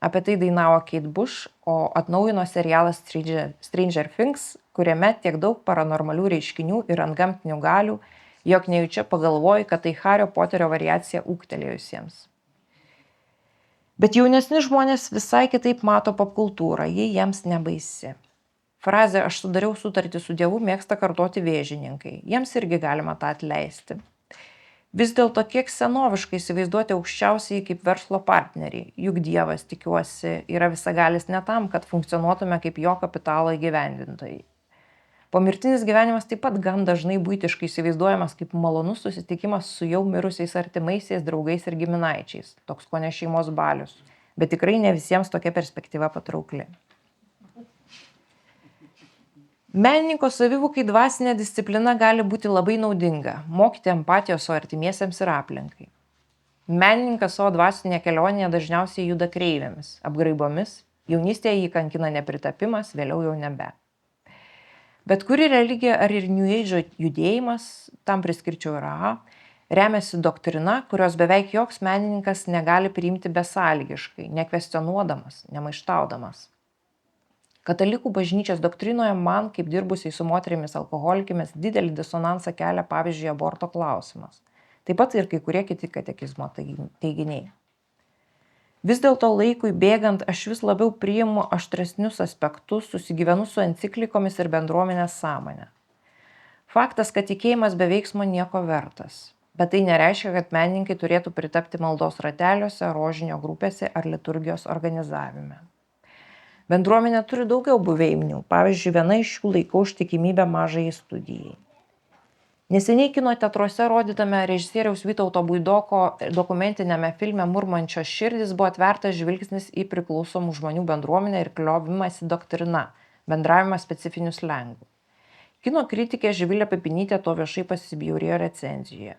Apie tai dainavo Kate Bush, o atnaujino serialas Stranger Things, kuriame tiek daug paranormalių reiškinių ir antgamtinių galių, jog nejučia pagalvoji, kad tai Hario Poterio variacija ūgtelėjusiems. Bet jaunesni žmonės visai kitaip mato popkultūrą, ji jiems nebaisi. Frazę "aš sudariau sutartį su Dievu" mėgsta kartoti vėžininkai, jiems irgi galima tą atleisti. Vis dėlto kiek senoviškai įsivaizduoti aukščiausiai kaip verslo partneriai, juk Dievas, tikiuosi, yra visagalis ne tam, kad funkcionuotume kaip jo kapitalo įgyvendintojai. Pomirtinis gyvenimas taip pat gan dažnai buitiškai įsivaizduojamas kaip malonus susitikimas su jau mirusiais artimaisiais, draugais ir giminaičiais, toks kone šeimos balius, bet tikrai ne visiems tokia perspektyva patraukli. Menininko savivokai dvasinė disciplina gali būti labai naudinga, mokyti empatijos savo artimiesiems ir aplinkai. Menininkas savo dvasinėje kelionėje dažniausiai juda kreivėmis, apgraibomis, jaunystėje jį kankina nepritapimas, vėliau jau nebe. Bet kuri religija ar ir New Age judėjimas, tam priskirčiau ir aha, remiasi doktrina, kurios beveik joks menininkas negali priimti besąlygiškai, nekvestionuodamas, nemaištaudamas. Katalikų bažnyčios doktrinoje man, kaip dirbusiai su moterimis alkoholikėmis, didelį disonansą kelia, pavyzdžiui, aborto klausimas. Taip pat ir kai kurie kiti katekizmo teiginiai. Vis dėlto laikui bėgant aš vis labiau priimu aštresnius aspektus, susigyvenu su enciklikomis ir bendruomenės sąmonė. Faktas, kad tikėjimas be veiksmo nieko vertas. Bet tai nereiškia, kad menininkai turėtų pritapti maldos rateliuose, rožinio grupėse ar liturgijos organizavime. Bendruomenė turi daugiau buveinių, pavyzdžiui, viena iš jų laikau ištikimybę mažai studijai. Neseniai kino teatruose rodytame režisieriaus Vytauto Buidoko dokumentinėme filme Murmančios širdys buvo atvertas žvilgsnis į priklausomų žmonių bendruomenę ir kliovimąsi doktrina, bendravimas specifiniu slengu. Kino kritikė Živilė Pipinytė to viešai pasibjaurėjo recenzijoje.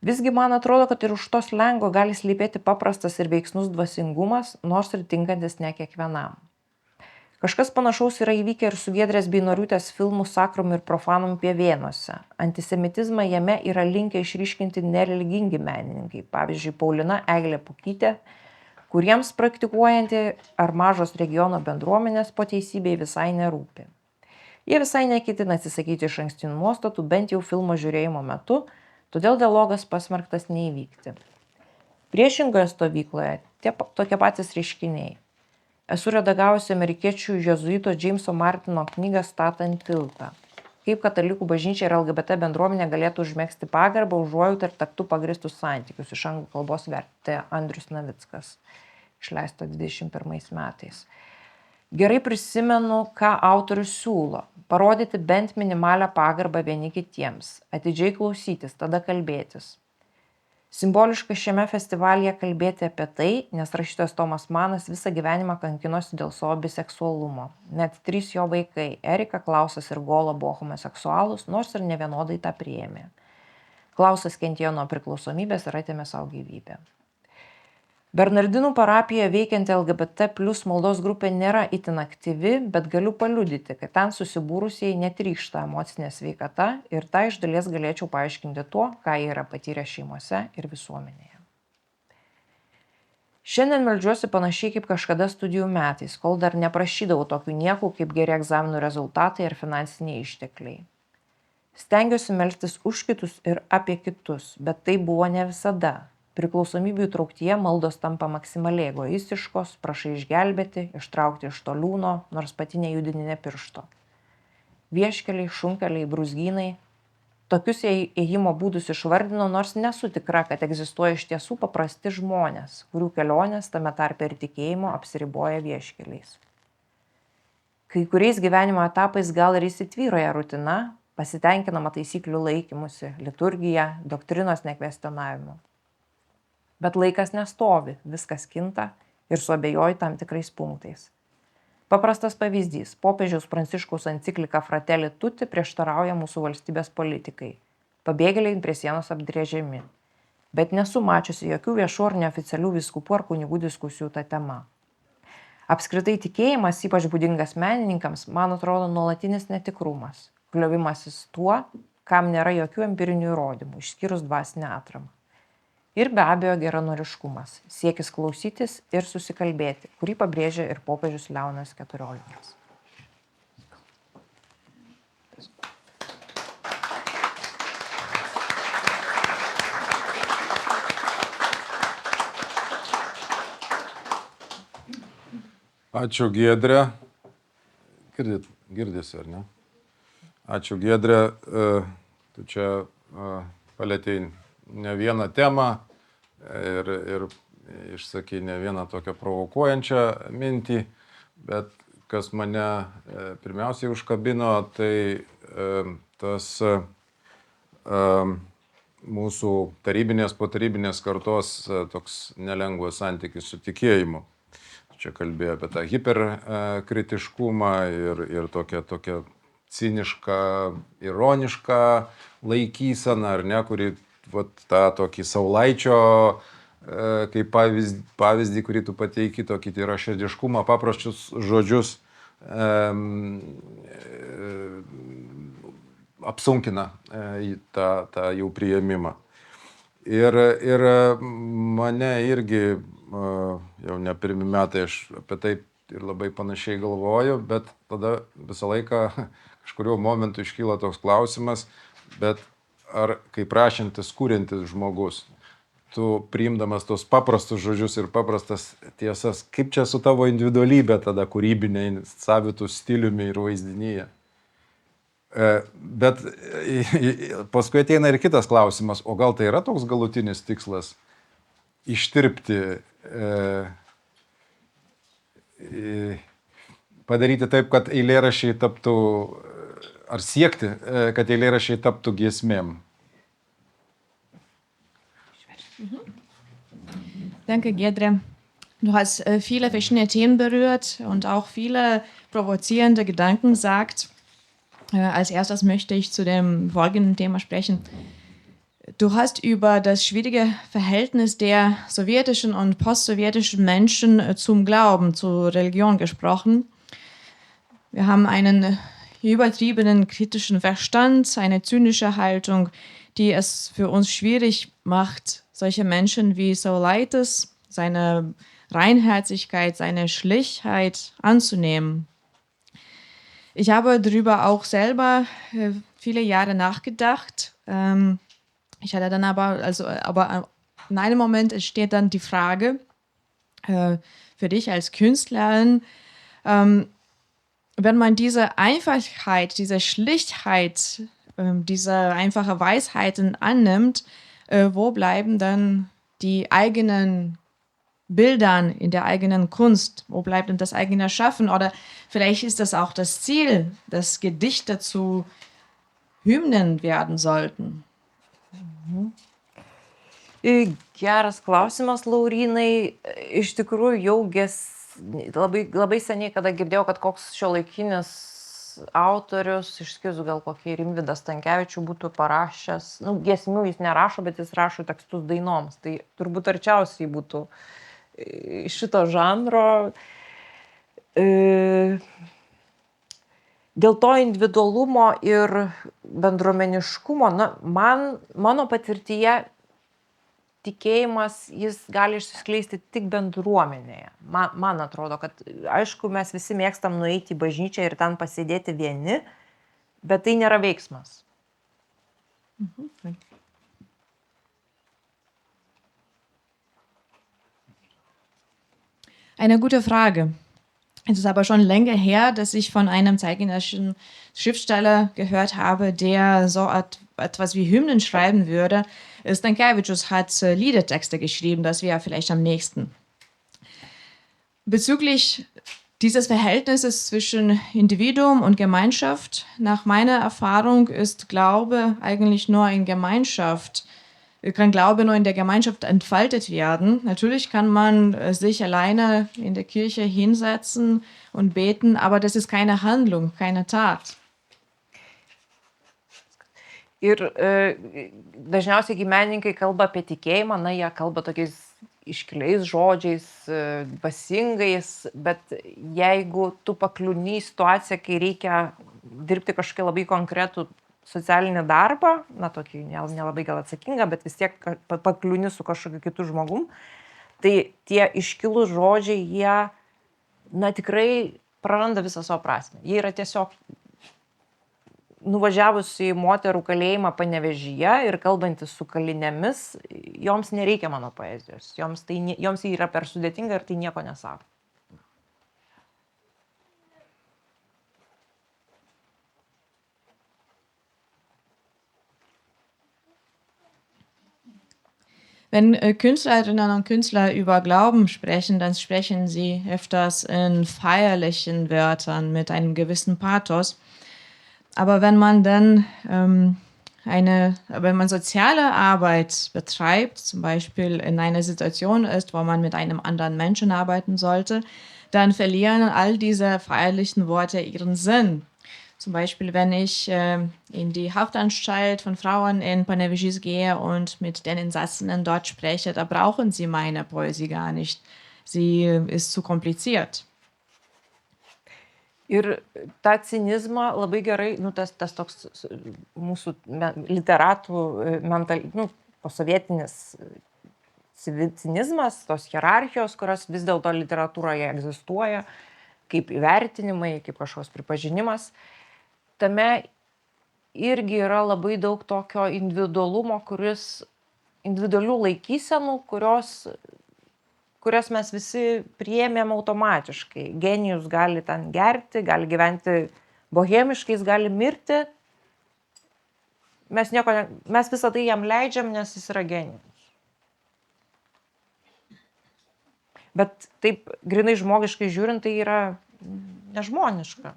Visgi man atrodo, kad ir už to slengo gali slypėti paprastas ir veiksnus dvasingumas, nors ir tinkantis ne kiekvienam. Kažkas panašaus yra įvykę ir su Giedrės Beinoriūtės filmų Sakrum ir Profanum Pievėnuose. Antisemitizmą jame yra linkę išryškinti nereligingi menininkai, pavyzdžiui, Paulina Eglė Pukytė, kuriems praktikuojanti ar mažos regiono bendruomenės po teisybei visai nerūpi. Jie visai neketina atsisakyti išankstinių nuostatų, bent jau filmo žiūrėjimo metu, todėl dialogas pasmerktas neįvykti. Priešingoje stovykloje tokie patys reiškiniai. Esu redagavusi amerikiečių jėzuito Jameso Martino knygą Statant tiltą. Kaip katalikų bažnyčia ir LGBT bendruomenė galėtų užmegzti pagarbą, užuojautą ir taktu pagristus santykius. Iš anglų kalbos vertė Andrius Navickas, išleista 21 metais. Gerai prisimenu, ką autorius siūlo. Parodyti bent minimalią pagarbą vieni kitiems, atidžiai klausytis, tada kalbėtis. Simboliška šiame festivalyje kalbėti apie tai, nes rašytojas Tomas Manas visą gyvenimą kankinosi dėl savo biseksualumo. Net 3 jo vaikai, Erika, Klausas ir Gola, buvo homoseksualūs, nors ir nevienodai tą priėmė. Klausas kentėjo nuo priklausomybės ir atėmė savo gyvybę. Bernardinų parapijoje veikianti LGBT plus maldos grupė nėra itin aktyvi, bet galiu paliudyti, kad ten susibūrusieji netrykšta emocinė sveikata ir tą iš dalies galėčiau paaiškinti tuo, ką jie yra patyrę šeimose ir visuomenėje. Šiandien meldžiuosi panašiai kaip kažkada studijų metais, kol dar neprašydavau tokių niekų kaip geri egzaminų rezultatai ir finansiniai ištekliai. Stengiuosi melstis už kitus ir apie kitus, bet tai buvo ne visada. Priklausomybių įtrauktyje maldos tampa maksimaliai egoistiškos, prašai išgelbėti, ištraukti iš to liūno, nors pati nejudini nė piršto. Vieškeliai, šunkeliai, brūzgynai. Tokius ėjimo būdus išvardino, nors nesu tikra, kad egzistuoja iš tiesų paprasti žmonės, kurių kelionės tame tarpe ir tikėjimo apsiriboja vieškeliais. Kai kuriais gyvenimo etapais gal ir įsitvyroja rutina, pasitenkinama taisyklių laikymusi, liturgija, doktrinos nekvestionavimu. Bet laikas nestovi, viskas kinta ir suabejoji tam tikrais punktais. Paprastas pavyzdys. Popiežiaus Pranciškaus enciklika Fratelli Tutti prieštarauja mūsų valstybės politikai. Pabėgėliai prie sienos apdrėžiami. Bet nesu mačiusi jokių viešų ar neoficialių vyskupų ar kunigų diskusijų tą temą. Apskritai tikėjimas, ypač būdingas menininkams, man atrodo nuolatinis netikrumas. Kliovimasis tuo, kam nėra jokių empirinių įrodymų, išskyrus dvasinę atramą. Ir be abejo geranoriškumas, siekis klausytis ir susikalbėti, kurį pabrėžia ir popiežius Leonas XIV.
Ačiū Giedrė. Girdisi, ar ne? Ačiū Giedrė. Tu čia palėtei ne vieną temą ir išsakė ne vieną tokią provokuojančią mintį, bet kas mane pirmiausiai užkabino, tai tas mūsų tarybinės, potarybinės kartos toks nelengvas santykis su tikėjimu. Čia kalbėjo apie tą hiperkritiškumą ir tokią cinišką, ironišką laikyseną, ar ne, kuri vat, tą tokį Saulaičio kaip pavyzdį, kurį tu pateiki, tokį tai yra širdiškumą, paprasčius žodžius apsunkina tą jų priėmimą. Ir mane irgi, jau ne pirmi metai, aš apie tai ir labai panašiai galvoju, bet tada visą laiką kažkurio momentu iškyla toks klausimas, bet ar kaip rašantis, kūrintis žmogus, tu priimdamas tos paprastus žodžius ir paprastas tiesas, kaip čia su tavo individualybė tada kūrybinė, savitų stiliumi ir vaizdinyje. Bet paskui ateina ir kitas klausimas, o gal tai yra toks galutinis tikslas ištirpti, padaryti taip, kad eilėraščiai taptų, ar siekti, kad eilėraščiai taptų giesmėm.
Danke, Giedre. Du hast viele verschiedene Themen berührt und auch viele provozierende Gedanken gesagt. Als erstes möchte ich zu dem folgenden Thema sprechen. Du hast über das schwierige Verhältnis der sowjetischen und postsowjetischen Menschen zum Glauben, zur Religion gesprochen. Wir haben einen übertriebenen kritischen Verstand, eine zynische Haltung, die es für uns schwierig macht, solche Menschen wie Saulaitis, seine Reinherzigkeit, seine Schlichtheit anzunehmen. Ich habe darüber auch selber viele Jahre nachgedacht. Ich hatte dann aber in einem Moment entsteht dann die Frage für dich als Künstlerin, wenn man diese Einfachheit, diese Schlichtheit, diese einfache Weisheiten annimmt, wo bleiben dann die eigenen Bildern in der eigenen Kunst? Wo bleibt denn das eigene Schaffen? Oder vielleicht ist das auch das Ziel, dass Gedichte zu Hymnen werden sollten.
Geras klausimas, Laurynai. Iš tikrųjų, jau labai seniai, kada girdėjau, kad koks šiuolaikinis autorius, išskyrus gal kokį Rimvydą Stankevičių, būtų parašęs, giesmių jis nerašo, bet jis rašo tekstus dainoms. Tai turbūt arčiausiai būtų šito žanro. Dėl to individualumo ir bendruomeniškumo, mano patirtyje tikėjimas, jis gali išsiskleisti tik bendruomenėje. Man atrodo, kad aišku, mes visi mėgstam nueiti į bažnyčią ir ten pasėdėti vieni, bet tai nėra veiksmas.
Eine gute Frage. Es ist aber schon länger her, dass ich von einem zeitgenössischen Schriftsteller gehört habe, der so etwas wie Hymnen schreiben würde. Stankevičius hat Liedertexte geschrieben, das wäre vielleicht am nächsten. Bezüglich dieses Verhältnisses zwischen Individuum und Gemeinschaft, nach meiner Erfahrung ist Glaube eigentlich nur in Gemeinschaft. Kann Glaube nur in der Gemeinschaft entfaltet werden. Natürlich kann man sich alleine in der Kirche hinsetzen und beten, aber das ist keine Handlung, keine Tat.
Ir dažniausiai menininkai kalba apie tikėjimą, jie kalba tokiais iškiliais žodžiais, dvasingais, bet jeigu tu pakliūni į situaciją, kai reikia dirbti kažkokį labai konkretų socialinį darbą, tokį nelabai gal atsakingą, bet vis tiek pakliūni su kažkokiu kitu žmogum, tai tie iškilūs žodžiai, jie tikrai praranda visą savo prasmę. Jie yra tiesiog nuvažiavus į moterų kalėjimą Panevėžyje ir kalbantis su kalinėmis, joms nereikia mano poezijos. Joms tai yra per sudėtinga ir tai nieko nesako.
Wenn Künstlerinnen und Künstler über Glauben sprechen, dann sprechen sie öfters in feierlichen Wörtern mit einem gewissen Pathos. Aber wenn man dann wenn man soziale Arbeit betreibt, zum Beispiel in einer Situation ist, wo man mit einem anderen Menschen arbeiten sollte, dann verlieren all diese feierlichen Worte ihren Sinn. Zum Beispiel, wenn ich in die Haftanstalt von Frauen in Panevėžys gehe und mit den Insassinnen dort spreche, da brauchen sie meine Poesie gar nicht. Sie ist zu kompliziert.
Ir tą cinizmą labai gerai, tas toks mūsų literatų posovietinis cinizmas, tos hierarchijos, kurios vis dėlto literatūroje egzistuoja, kaip įvertinimai, kaip kažkoks pripažinimas, tame irgi yra labai daug tokio individualumo, individualių laikysenų, kurias mes visi priėmėm automatiškai. Genijus gali ten gerti, gali gyventi bohemiškai, jis gali mirti. Mes visą tai jam leidžiam, nes jis yra genijus. Bet taip grinai žmogiškai žiūrint, tai yra nežmoniška.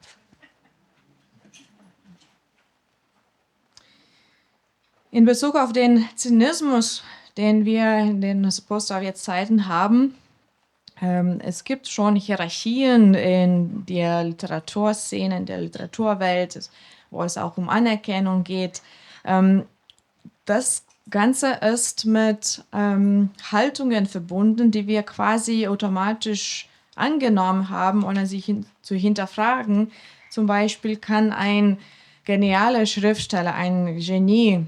In Bezug auf den Zynismus, den wir in den Post-Sowjet-Zeiten haben, es gibt schon Hierarchien in der Literaturszene, in der Literaturwelt, wo es auch um Anerkennung geht. Das Ganze ist mit Haltungen verbunden, die wir quasi automatisch angenommen haben, ohne sich zu hinterfragen. Zum Beispiel kann ein genialer Schriftsteller, ein Genie,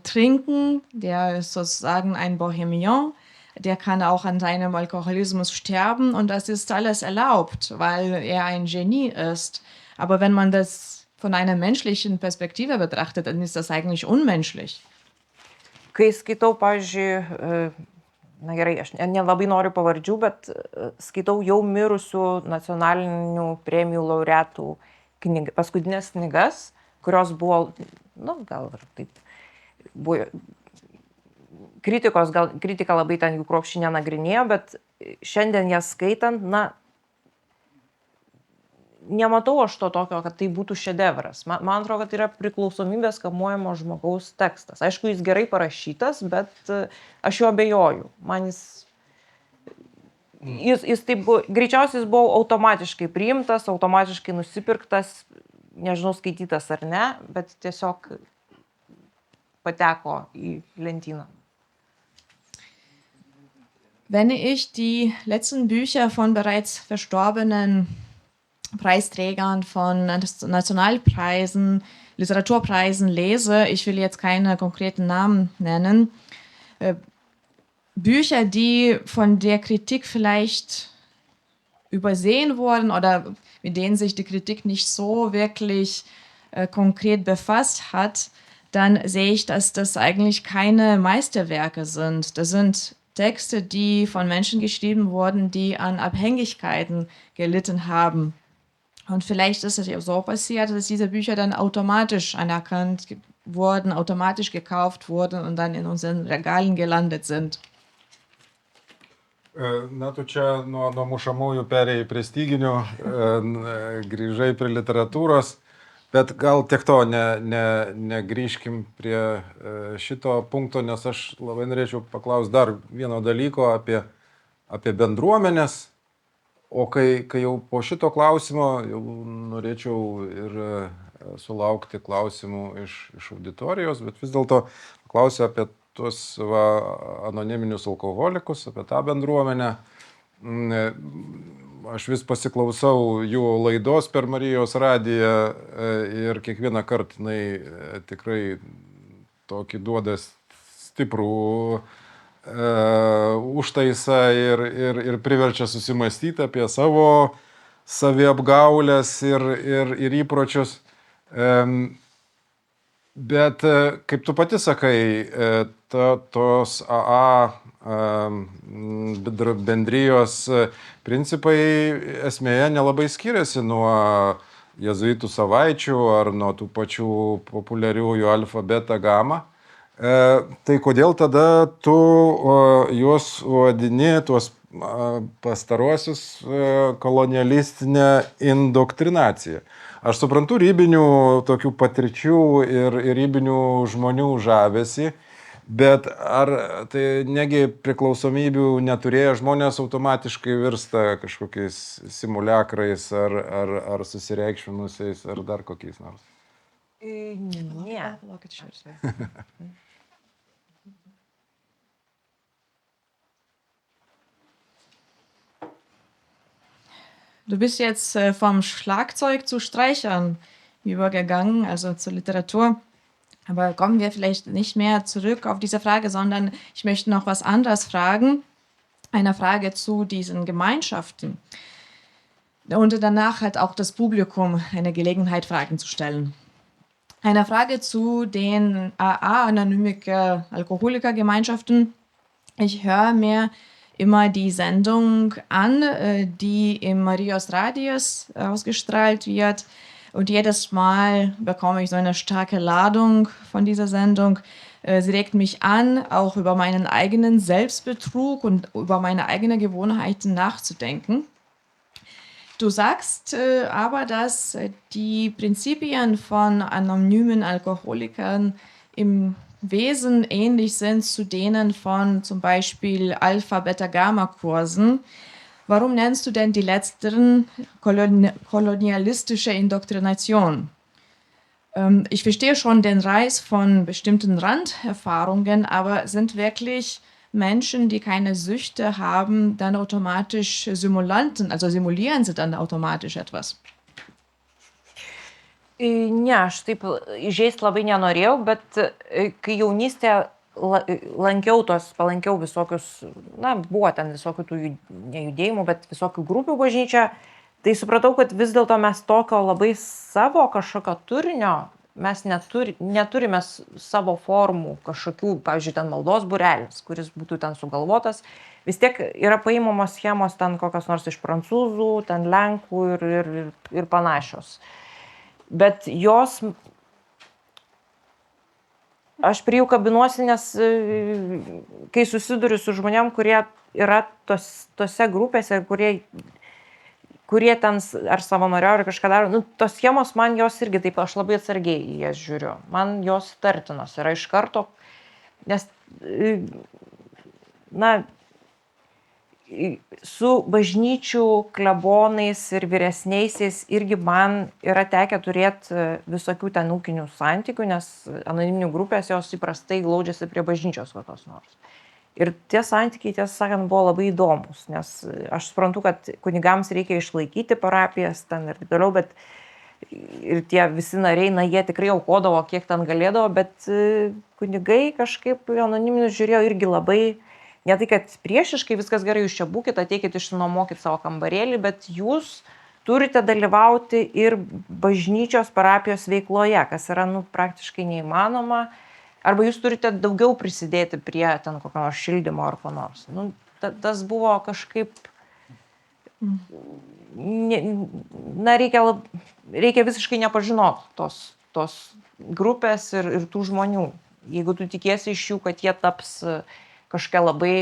trinken, der ist sozusagen ein Bohemian, der kann auch an seinem Alkoholismus sterben und das ist alles erlaubt, weil er ein Genie ist. Aber wenn man das von einer menschlichen Perspektive betrachtet, dann ist das eigentlich unmenschlich.
Kai skaitau, pavyzdžiui, na gerai, aš nelabai noriu pavardžių, bet skaitau jau mirusių nacionalinių premijų laureatų paskutinės knygas, kurios buvo, gal ir taip, buvo kritika labai ten jų kruopščiai nenagrinėjo, bet šiandien jas skaitant, nematau aš to tokio, kad tai būtų šedevras. Man atrodo, kad tai yra priklausomybės kamuojamo žmogaus tekstas. Aišku, jis gerai parašytas, bet aš jo abejoju. Man jis taip, greičiausiai jis buvo automatiškai priimtas, automatiškai nusipirktas, nežinau, skaitytas ar ne, bet tiesiog pateko į lentyną.
Wenn ich die letzten Bücher von bereits verstorbenen Preisträgern von Nationalpreisen, Literaturpreisen lese, ich will jetzt keine konkreten Namen nennen, Bücher, die von der Kritik vielleicht übersehen wurden oder mit denen sich die Kritik nicht so wirklich konkret befasst hat, dann sehe ich, dass das eigentlich keine Meisterwerke sind. Das sind Texte, die von Menschen geschrieben wurden, die an Abhängigkeiten gelitten haben. Und vielleicht ist es ja so passiert, dass diese Bücher dann automatisch anerkannt wurden, automatisch gekauft wurden und dann in unseren Regalen gelandet sind.
Tu čia nuo mušamųjų perėjai prie styginių, grįžai prie literatūros, bet gal tiek to negrįžkim prie šito punkto, nes aš labai norėčiau paklausti dar vieno dalyko apie bendruomenės. O kai jau po šito klausimo jau norėčiau ir sulaukti klausimų iš auditorijos, bet vis dėlto klausiu apie tuos anoniminius alkoholikus, apie tą bendruomenę. Aš vis pasiklausau jų laidos per Marijos radiją ir kiekvieną kartą jinai tikrai tokį duoda stiprų užtaisą ir priverčia susimąstyti apie savo saviapgaulės ir įpročius. Bet kaip tu pati sakai, tos AA bendrijos principai esmėje nelabai skiriasi nuo jėzuitų savaičių ar nuo tų pačių populiariųjų alfa, beta, gamma. Tai kodėl tada tu juos vadini, tuos pastaruosius, kolonialistinę indoktrinaciją? Aš suprantu ribinių tokių patirčių ir ribinių žmonių žavesį, Bet ar tai negi priklausomybių neturėję žmonės automatiškai virsta kažkokiais simuliakrais ar susireikšminusiais ar dar kokiais nors?
Ne.
Palaukit, ich höre. Du bist jetzt vom Schlagzeug zu Streichern übergegangen, also zur Literatur. Aber kommen wir vielleicht nicht mehr zurück auf diese Frage, sondern ich möchte noch was anderes fragen. Eine Frage zu diesen Gemeinschaften. Und danach hat auch das Publikum eine Gelegenheit, Fragen zu stellen. Eine Frage zu den AA, anonyme Alkoholikergemeinschaften. Ich höre mir immer die Sendung an, die im Marios Radios ausgestrahlt wird. Und jedes Mal bekomme ich so eine starke Ladung von dieser Sendung. Sie regt mich an, auch über meinen eigenen Selbstbetrug und über meine eigenen Gewohnheiten nachzudenken. Du sagst aber, dass die Prinzipien von anonymen Alkoholikern im Wesen ähnlich sind zu denen von zum Beispiel Alpha-Beta-Gamma-Kursen. Warum nennst du denn die letzteren kolonialistische Indoktrination? Ich verstehe schon den Reiz von bestimmten Randerfahrungen, aber sind wirklich Menschen, die keine Süchte haben, dann automatisch Simulanten, also simulieren sie dann automatisch etwas?
Ne, aš taip įžeisti labai nenorėjau, bet kai jaunystėje palankiau visokius, buvo ten visokių tų nejudėjimų, bet visokių grupių bažnyčia, tai supratau, kad vis dėlto mes tokio labai savo kažkokio turinio, mes neturime savo formų kažkokių, pavyzdžiui, ten maldos būrelis, kuris būtų ten sugalvotas, vis tiek yra paimamos schemos ten kokios nors iš prancūzų, ten lenkų ir panašios. Bet jos, aš prie jų kabinuosi, nes kai susiduriu su žmonėm, kurie yra tose grupėse, kurie ten ar savanoriauja ar kažką daro, tos schemos man jos irgi taip, aš labai atsargiai į jas žiūriu. Man jos tartinos yra iš karto, nes, su bažnyčių klebonais ir vyresniaisiais irgi man yra tekę turėti visokių ten ūkinių santykių, nes anoniminių grupės jos įprastai glaudžiasi prie bažnyčios kokios nors. Ir tie santykiai, tiesą sakant, buvo labai įdomus, nes aš suprantu, kad kunigams reikia išlaikyti parapijas ten ir taip toliau, bet ir tie visi nariai, jie tikrai aukodavo, kiek ten galėdavo, bet kunigai kažkaip anoniminius žiūrėjo irgi labai, ne tai, kad priešiškai viskas gerai, jūs čia būkit, ateikit išsinuomokit savo kambarėlį, bet jūs turite dalyvauti ir bažnyčios parapijos veikloje, kas yra praktiškai neįmanoma, arba jūs turite daugiau prisidėti prie ten kokio nors šildymo ar ko nors. Tas buvo kažkaip, reikia visiškai nepažinoti tos grupės ir tų žmonių. Jeigu tu tikiesi iš jų, kad jie taps kažkokia labai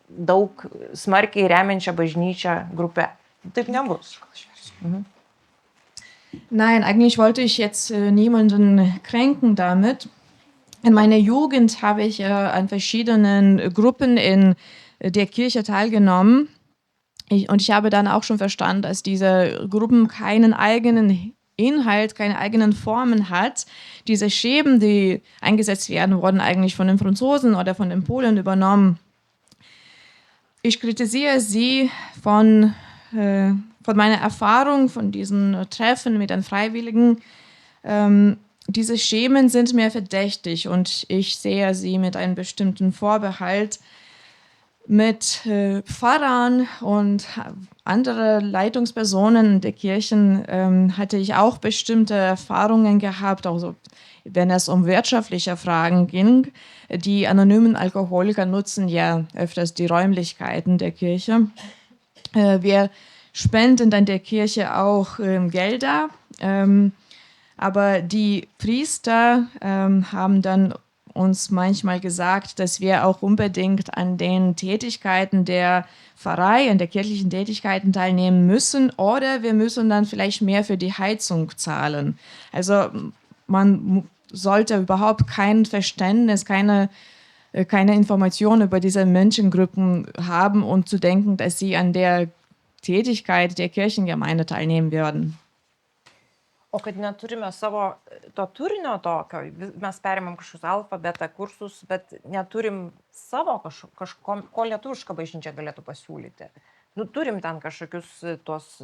daug smarkiai remiančią bažnyčią grupę. Taip nebus.
Nein, eigentlich wollte ich jetzt niemanden kränken damit. In meiner Jugend habe ich an verschiedenen Gruppen in der Kirche teilgenommen. Und ich habe dann auch schon verstanden, dass diese Gruppen keinen eigenen Inhalt, keine eigenen Formen hat. Diese Schemen, die eingesetzt werden, wurden eigentlich von den Franzosen oder von den Polen übernommen. Ich kritisiere sie von meiner Erfahrung, von diesen Treffen mit den Freiwilligen. Diese Schemen sind mir verdächtig und ich sehe sie mit einem bestimmten Vorbehalt. Mit Pfarrern und andere Leitungspersonen der Kirchen hatte ich auch bestimmte Erfahrungen gehabt, also wenn es um wirtschaftliche Fragen ging. Die anonymen Alkoholiker nutzen ja öfters die Räumlichkeiten der Kirche. Wir spenden dann der Kirche auch Gelder, aber die Priester haben dann uns manchmal gesagt, dass wir auch unbedingt an den Tätigkeiten der Pfarrei, an der kirchlichen Tätigkeiten teilnehmen müssen oder wir müssen dann vielleicht mehr für die Heizung zahlen. Also man sollte überhaupt kein Verständnis, keine Information über diese Menschengruppen haben und zu denken, dass sie an der Tätigkeit der Kirchengemeinde teilnehmen würden.
O kad neturime savo to turinio tokio, mes perimam kažkokius alfa, beta kursus, bet neturim savo kažko, ko lietuviška bažnyčia galėtų pasiūlyti. Nu, turim ten kažkokius tos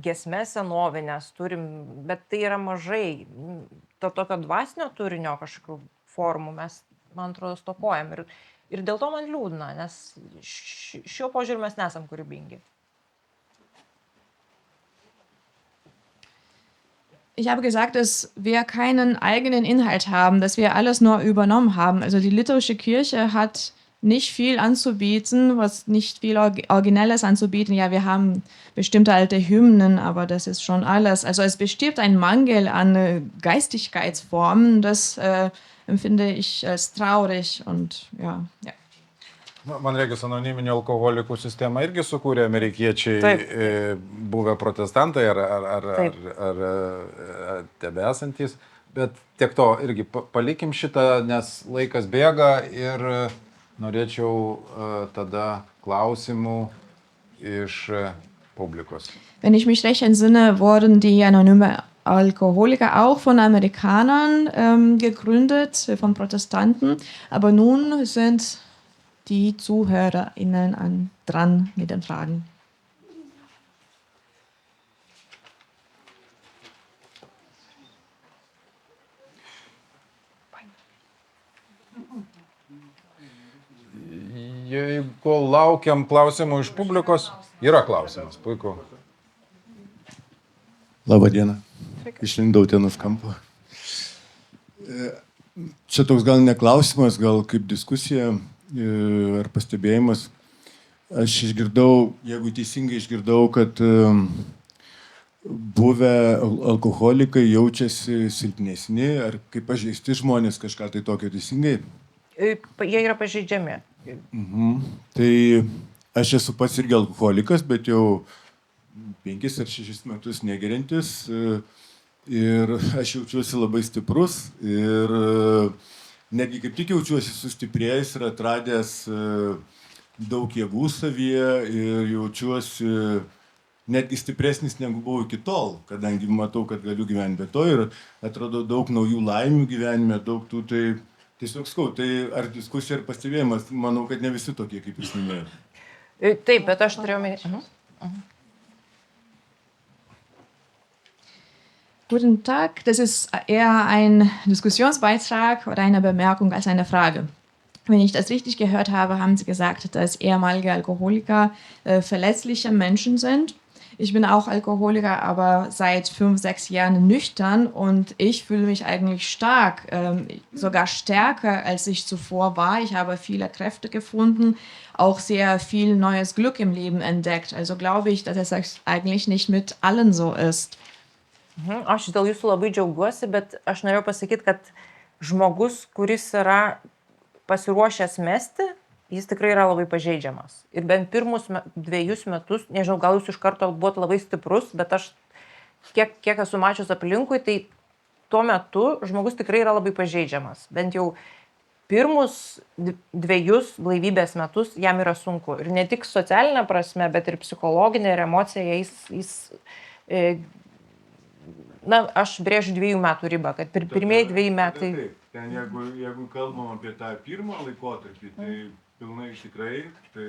giesmes senovinės, turim, bet tai yra mažai. To tokio dvasinio turinio kažkokių formų mes, man atrodo, stokojam. Ir dėl to man liūdna, nes šiuo požiūriu mes nesam kūrybingi.
Ich habe gesagt, dass wir keinen eigenen Inhalt haben, dass wir alles nur übernommen haben. Also die liturgische Kirche hat nicht viel anzubieten, was nicht viel Originelles anzubieten. Ja, wir haben bestimmte alte Hymnen, aber das ist schon alles. Also es besteht ein Mangel an Geistigkeitsformen, das empfinde ich als traurig und ja.
Man regis, anoniminio alkoholikų sistemą irgi sukūrė amerikiečiai, buvę protestantai ar tebesantys, bet tiek to irgi palikim šitą, nes laikas bėga ir norėčiau tada klausimų iš publikos.
Wenn ich mich recht entsinne, wurden die anonyme Alkoholiker auch von Amerikanern gegründet, von Protestanten, aber nun sind die ZuhörerInnen dran mit den Fragen.
Jeigu laukiam klausimų iš publikos, yra klausimas, puiku.
Labą dieną. Išlindau ten už kampo. Čia toks gal ne klausimas, gal kaip diskusija ar pastebėjimas. Aš išgirdau, jeigu teisingai išgirdau, kad buvę alkoholikai jaučiasi silpnesni ar kaip pažeisti žmonės, kažką tai tokio teisingai.
Jie yra pažeidžiami.
Tai aš esu pats irgi alkoholikas, bet jau 5 ar 6 metus negeriantis ir aš jaučiuosi labai stiprus ir netgi kaip tik jaučiuosi sustiprėjęs ir atradęs daug jėgų savyje ir jaučiuosi netgi stipresnis negu buvau iki tol, kadangi matau, kad galiu gyventi be to ir atrodo daug naujų laimių gyvenime, daug tų, tai tiesiog skau, tai ar diskusija ar pastebėjimas, manau, kad ne visi tokie, kaip jūs minėjote.
Taip, bet aš turėjau minėti.
Guten Tag, das ist eher ein Diskussionsbeitrag oder eine Bemerkung als eine Frage. Wenn ich das richtig gehört habe, haben Sie gesagt, dass ehemalige Alkoholiker verletzliche Menschen sind. Ich bin auch Alkoholiker, aber seit 5, 6 Jahren nüchtern und ich fühle mich eigentlich stark, sogar stärker, als ich zuvor war. Ich habe viele Kräfte gefunden, auch sehr viel neues Glück im Leben entdeckt. Also glaube ich, dass es eigentlich nicht mit allen so ist.
Aš dėl jūsų labai džiaugiuosi, bet aš norėjau pasakyti, kad žmogus, kuris yra pasiruošęs mesti, jis tikrai yra labai pažeidžiamas. Ir bent pirmus 2 metus, nežinau, gal jūs iš karto buvote labai stiprus, bet aš kiek esu mačius aplinkui, tai tuo metu žmogus tikrai yra labai pažeidžiamas. Bent jau pirmus 2 blaivybės metus jam yra sunku. Ir ne tik socialinė prasme, bet ir psichologinė ir emocija, jis na, aš brėžiu 2 metų ribą, kad pirmieji 2 metai.
Ten, jeigu kalbam apie tą pirmą laikotarpį, tai pilnai tikrai, tai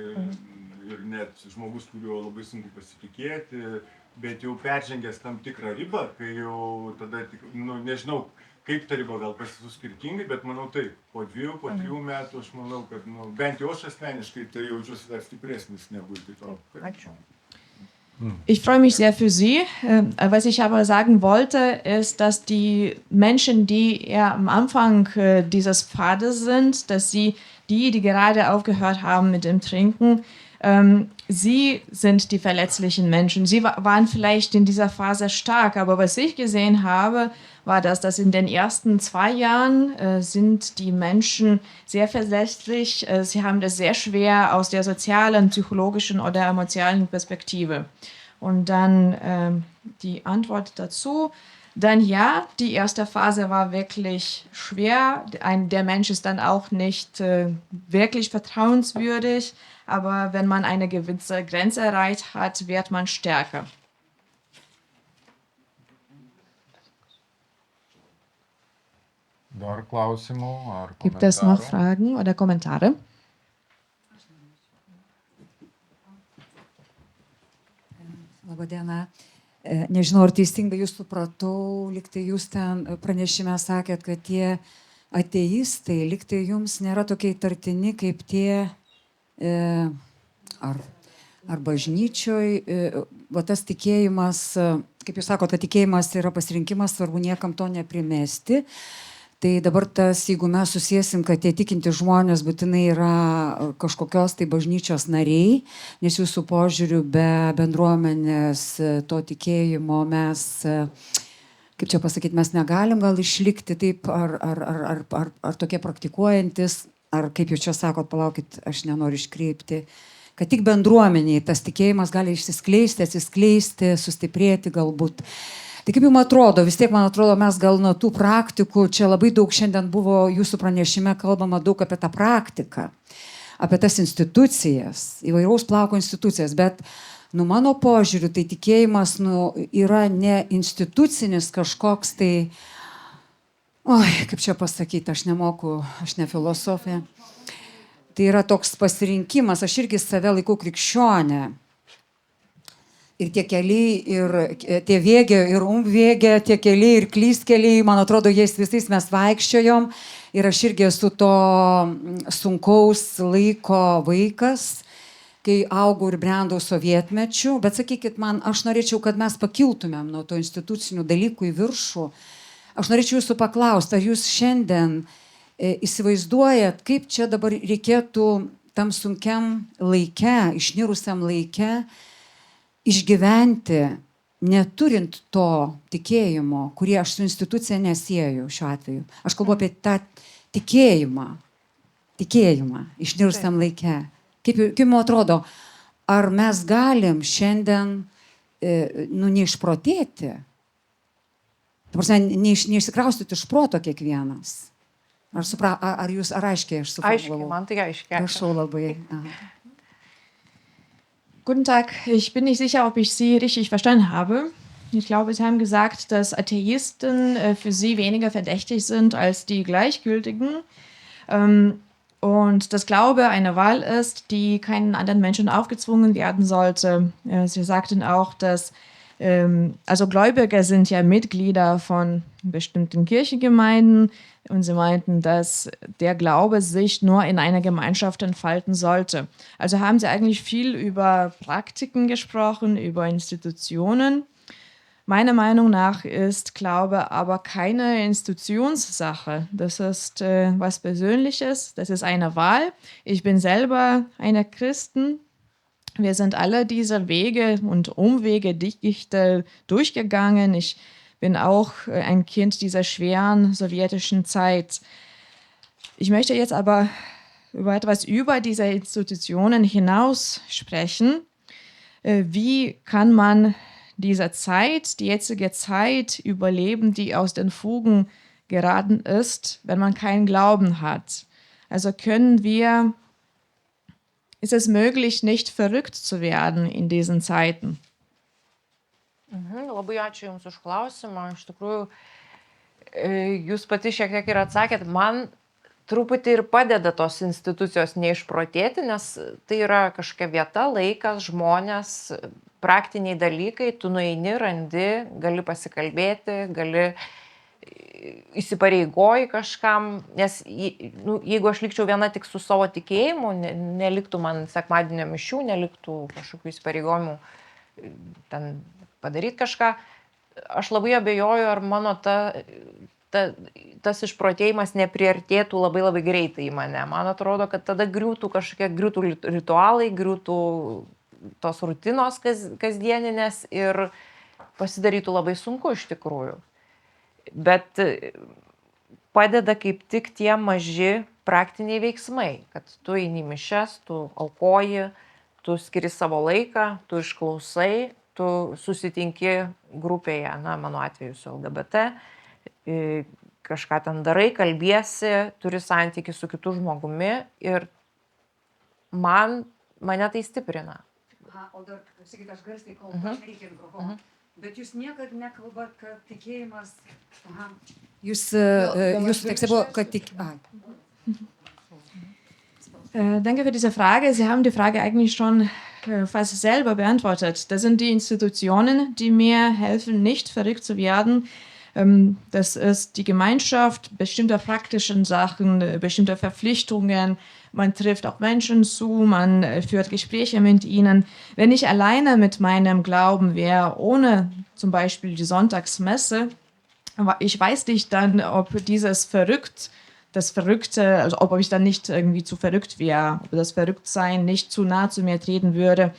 ir net žmogus, kuriuo labai sunku pasitikėti, bet jau peržengęs tam tikrą ribą, kai jau tada, nežinau, kaip ta riba gal pasisu skirtingai, bet manau taip, po 2, po 3 metų aš manau, kad bent jau aš asmeniškai tai jaučiuosi dar stipresnis negu iki tol.
Ačiū.
Ich freue mich sehr für Sie. Was ich aber sagen wollte, ist, dass die Menschen, die eher am Anfang dieses Pfades sind, dass sie, die gerade aufgehört haben mit dem Trinken, sie sind die verletzlichen Menschen. Sie waren vielleicht in dieser Phase stark, aber was ich gesehen habe, war, dass in den ersten 2 Jahren sind die Menschen sehr verletzlich. Sie haben das sehr schwer aus der sozialen, psychologischen oder emotionalen Perspektive. Und dann die Antwort dazu, Dann ja, die erste Phase war wirklich schwer. Der Mensch ist dann auch nicht wirklich vertrauenswürdig, aber wenn man eine gewisse Grenze erreicht hat, wird man stärker.
Dar klausimų ar
Gibt es noch
komentarų?
Fragen oder Kommentare?
Labadiena. Nežinau, ar teisingai jūs supratau, liktai jūs ten pranešime sakėt, kad tie ateistai, liktai jums nėra tokie įtartini kaip tie ar bažnyčioj, va tas tikėjimas, kaip jūs sakote, tikėjimas yra pasirinkimas, svarbu niekam to neprimesti. Tai dabar tas, jeigu mes susiesim, kad tie tikinti žmonės būtinai yra kažkokios tai bažnyčios nariai, nes jūsų požiūrių be bendruomenės to tikėjimo mes, kaip čia pasakyti, mes negalim gal išlikti taip, ar tokie praktikuojantis, ar kaip jūs čia sakot, palaukit, aš nenoriu iškreipti, kad tik bendruomeniai tas tikėjimas gali išsiskleisti, atsiskleisti, sustiprėti galbūt. Tai kaip jums atrodo, vis tiek man atrodo, mes gal nuo tų praktikų, čia labai daug šiandien buvo jūsų pranešime kalbama daug apie tą praktiką, apie tas institucijas, įvairaus plauko institucijas, bet mano požiūriu, tai tikėjimas yra ne institucinis kažkoks tai, kaip čia pasakyti, aš nemoku, aš ne filosofė, tai yra toks pasirinkimas, aš irgi save laikau krikščionė. Ir tie keliai, ir tie vėgė, ir vėgė, tie keliai, ir klystkeliai, man atrodo, jais visais mes vaikščiojom. Ir aš irgi esu to sunkaus laiko vaikas, kai augau ir brendau sovietmečiu. Bet sakykit man, aš norėčiau, kad mes pakiltumėm nuo to institucinių dalykų į viršų. Aš norėčiau jūsų paklausti, ar jūs šiandien įsivaizduojat, kaip čia dabar reikėtų tam sunkiam laike, išnirusiam laike, išgyventi, neturint to tikėjimo, kurį aš su institucija nesieju šiuo atveju. Aš kalbu apie tą tikėjimą išnirusiam laike. Kaip man atrodo, ar mes galim šiandien neišprotėti? Neišsikraustyti iš proto kiekvienas. Ar jūs aiškiai aš suformulavau?
Aiškiai, man tai aiškiai.
Prašau labai.
Guten Tag, ich bin nicht sicher, ob ich Sie richtig verstanden habe. Ich glaube, Sie haben gesagt, dass Atheisten für Sie weniger verdächtig sind als die Gleichgültigen. Und dass Glaube eine Wahl ist, die keinen anderen Menschen aufgezwungen werden sollte. Sie sagten auch, dass also Gläubige sind ja Mitglieder von bestimmten Kirchengemeinden und sie meinten, dass der Glaube sich nur in einer Gemeinschaft entfalten sollte. Also haben sie eigentlich viel über Praktiken gesprochen, über Institutionen. Meiner Meinung nach ist Glaube aber keine Institutionssache. Das ist was Persönliches, das ist eine Wahl. Ich bin selber eine Christin. Wir sind alle diese Wege und Umwege dicht durchgegangen. Ich bin auch ein Kind dieser schweren sowjetischen Zeit. Ich möchte jetzt aber etwas über diese Institutionen hinaus sprechen. Wie kann man diese Zeit, die jetzige Zeit überleben, die aus den Fugen geraten ist, wenn man keinen Glauben hat? Also ist es möglich, nicht verrückt zu werden in diesen Zeiten?
Labai ačiū Jums už klausimą. Iš tikrųjų, Jūs pati šiek tiek ir atsakėt, man truputį ir padeda tos institucijos neišprotėti, nes tai yra kažkokia vieta, laikas, žmonės, praktiniai dalykai, tu nueini, randi, gali pasikalbėti, gali įsipareigoji kažkam, nes jeigu aš likčiau viena tik su savo tikėjimu, neliktų man sekmadienio mišių, neliktų kažkokių įsipareigojimų ten padaryti kažką, aš labai abejoju, ar mano tas išprotėjimas nepriartėtų labai labai greitai į mane. Man atrodo, kad tada griūtų ritualai, griūtų tos rutinos kasdieninės ir pasidarytų labai sunku iš tikrųjų. Bet padeda kaip tik tie maži praktiniai veiksmai, kad tu eini į mišias, tu aukoji, tu skiri savo laiką, tu išklausai, tu susitinki grupėje, na, mano atveju su LGBT, kažką ten darai, kalbiesi, turi santykių su kitu žmogumi ir mane tai stiprina.
O dar, sakykite, aš garsiai kalbu, nereikia mikrofono. Bet jūs niekad nekalbat, kad tikėjimas... Jūsų tekste buvo, kad
Danke für diese Frage. Sie haben die Frage eigentlich schon fast selber beantwortet. Das sind die Institutionen, die mir helfen, nicht verrückt zu werden. Das ist die Gemeinschaft, bestimmte praktischen Sachen, bestimmte Verpflichtungen. Man trifft auch Menschen zu, man führt Gespräche mit ihnen. Wenn ich alleine mit meinem Glauben wäre, ohne zum Beispiel die Sonntagsmesse, ich weiß nicht dann, ob das Verrückte, also ob ich dann nicht irgendwie zu verrückt wäre, ob das Verrücktsein nicht zu nah zu mir treten würde.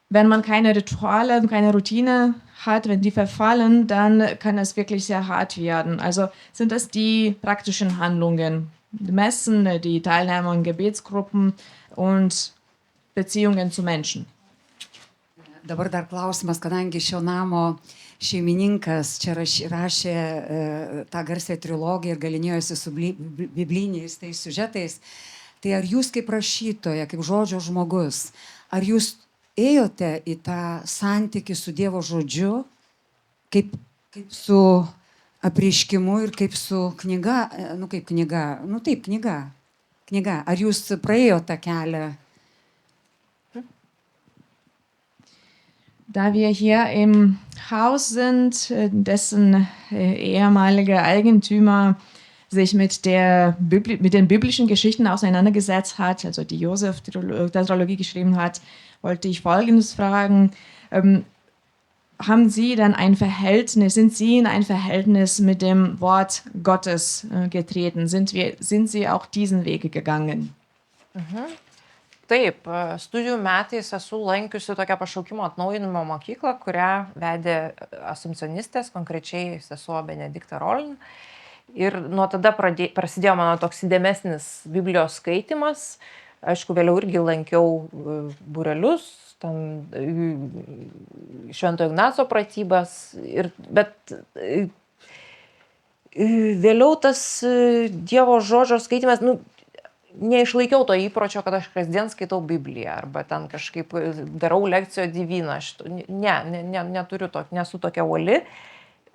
Wenn man keine Rituale, keine Routine hat, wenn die verfallen, dann kann es wirklich sehr hart werden. Also sind das die praktischen Handlungen, die Messen, die Teilnahme an Gebetsgruppen und Beziehungen zu Menschen.
Dabar dar klausimas, kadangi šio namo šeimininkas čia rašė tą garsią trilogiją ir galynėjosi su bibliniais tais siužetais, tai ar jūs kaip rašytoja, kaip žodžio žmogus, ar jūs ėjote į tą santykį su Dievo žodžiu, kaip su apreiškimu ir kaip su knyga, knyga. Ar jūs praėjote tą kelią?
Da wir hier im Haus sind, dessen ehemaliger Eigentümer sich mit den biblischen Geschichten auseinandergesetzt hat, also die Josef-Tetralogie geschrieben hat, wollte ich Folgendes fragen. Haben Sie dann sind Sie in ein Verhältnis mit dem Wort Gottes getreten? Sind Sie auch diesen Weg gegangen?
Taip, studijų metais esu lankiusi tokią pašaukimo atnaujinimo mokyklą, kurią vedė asumpcionistės, konkrečiai sesuo Benedikta Rolin. Ir nuo tada prasidėjo mano toks įdėmesnis Biblijos skaitimas. Aišku, vėliau irgi lankiau būrelius, Švento Ignaco pratybas, bet vėliau tas Dievo žodžio skaitimas, neišlaikiau to įpročio, kad aš kasdien skaitau Bibliją arba ten kažkaip darau lekcijo divyną. Neturiu to, nesu tokia uoli,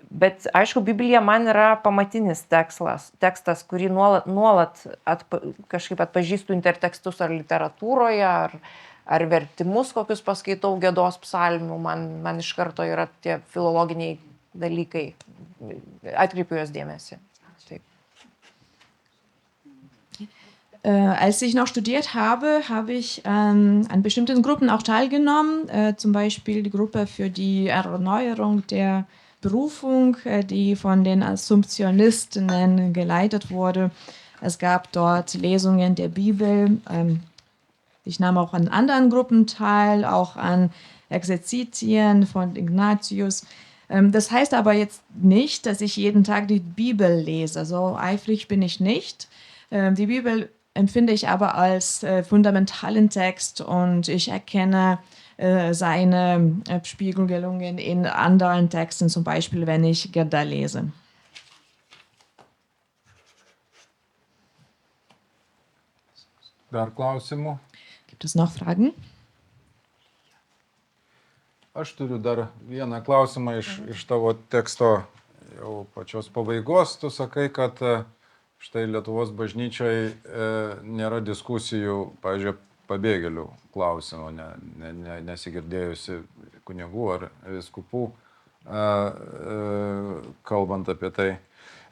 bet aišku, Biblija man yra pamatinis tekstas, kurį nuolat kažkaip atpažįstu intertekstus ar literatūroje, ar vertimus, kokius paskaitau Gedos psalmių, man iš karto yra tie filologiniai dalykai, atkreipiu jos dėmesį.
Als ich noch studiert habe, habe ich an bestimmten Gruppen auch teilgenommen, zum Beispiel die Gruppe für die Erneuerung der Berufung, die von den Assumptionistinnen geleitet wurde. Es gab dort Lesungen der Bibel. Ich nahm auch an anderen Gruppen teil, auch an Exerzitien von Ignatius. Das heißt aber jetzt nicht, dass ich jeden Tag die Bibel lese. So eifrig bin ich nicht. Die Bibel empfinde ich aber als fundamentalen Text und ich erkenne seine Spiegelungen in anderen Texten, zum Beispiel wenn ich Gerda lese.
Dar klausimų?
Gibt es noch Fragen?
Aš turiu dar vieną klausimą iš tavo teksto jau pačios pabaigos. Tu sakai, kad štai Lietuvos bažnyčioje nėra diskusijų, pavyzdžiui, pabėgėlių klausimo, nesigirdėjusi kunigų ar vyskupų kalbant apie tai.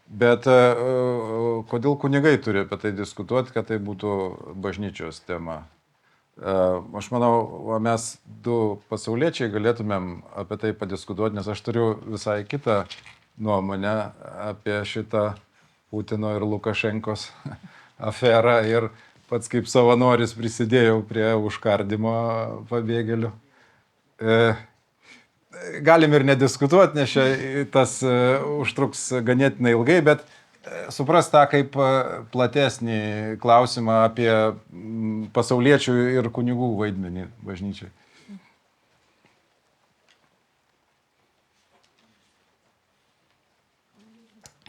Bet kodėl kunigai turi apie tai diskutuoti, kad tai būtų bažnyčios tema? Aš manau, mes du pasauliečiai galėtumėm apie tai padiskutuoti, nes aš turiu visai kitą nuomonę apie šitą Putino ir Lukašenkos aferą ir pats kaip savanoris prisidėjau prie užkardimo pabėgėlių. Galim ir nediskutuoti, nes tas užtruks ganėtinai ilgai, bet suprast tą kaip platesnį klausimą apie pasauliečių ir kunigų vaidmenį bažnyčiai.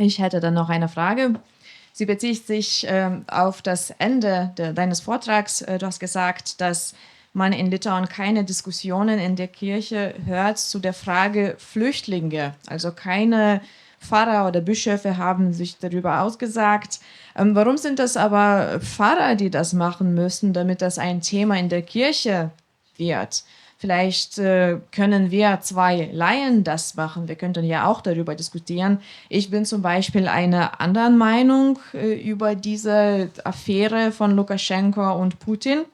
Ich hätte dann noch eine Frage. Sie bezieht sich auf das Ende deines Vortrags. Du hast gesagt, dass man in Litauen keine Diskussionen in der Kirche hört zu der Frage Flüchtlinge. Also keine Pfarrer oder Bischöfe haben sich darüber ausgesagt. Warum sind das aber Pfarrer, die das machen müssen, damit das ein Thema in der Kirche wird? Vielleicht können wir 2 Laien das machen. Wir könnten ja auch darüber diskutieren. Ich bin zum Beispiel einer anderen Meinung über diese Affäre von Lukaschenko und Putin.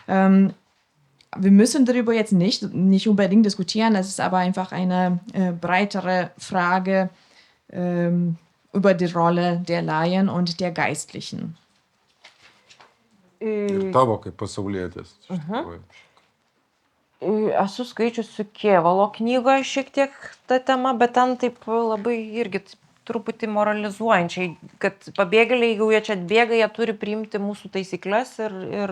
Wir müssen darüber jetzt nicht unbedingt diskutieren. Das ist aber einfach eine breitere Frage über die Rolle der Laien und der Geistlichen.
Ir tavo kaip pasaulietės. iš tikrųjų.
Esu skaičiusi Kėvalo knygą šiek tiek tą temą, bet ten taip labai irgi truputį moralizuojančiai, kad pabėgėliai, jeigu jie čia atbėga, jie turi priimti mūsų taisyklės ir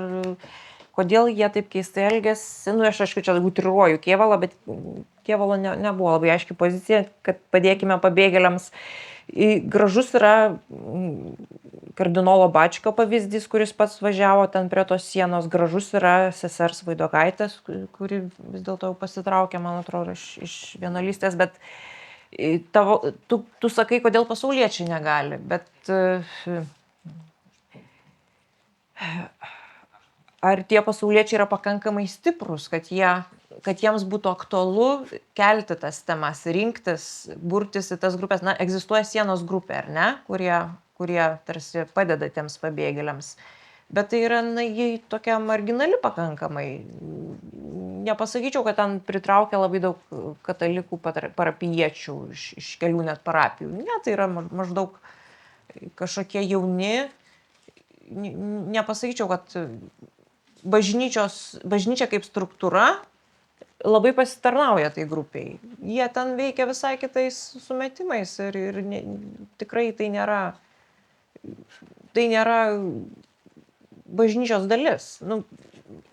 kodėl jie taip keistai elgiasi. Nu, aš aišku, čia utriruoju Kėvalą, bet Kėvalo nebuvo labai aiški pozicija, kad padėkime pabėgėliams. Gražus yra kardinolo Bačkio pavyzdys, kuris pats važiavo ten prie tos sienos. Gražus yra sesers Vaidogaitės, kuri vis dėlto jau pasitraukė, man atrodo, iš vienuolystės. Bet tu sakai, kodėl pasauliečiai negali. Bet ar tie pasauliečiai yra pakankamai stiprus, kad jiems būtų aktualu kelti tas temas, rinktis, burtis į tas grupės? Na, egzistuoja sienos grupė, ar ne, kurie tarsi padeda tiems pabėgėliams. Bet tai yra, jie tokia marginali pakankamai. Nepasakyčiau, kad ten pritraukia labai daug katalikų parapijiečių iš kelių net parapijų. Ne, tai yra maždaug kažkokie jauni. Nepasakyčiau, kad bažnyčia kaip struktūra labai pasitarnauja tai grupiai. Jie ten veikia visai kitais sumetimais ir tikrai tai nėra bažnyčios dalis. Nu,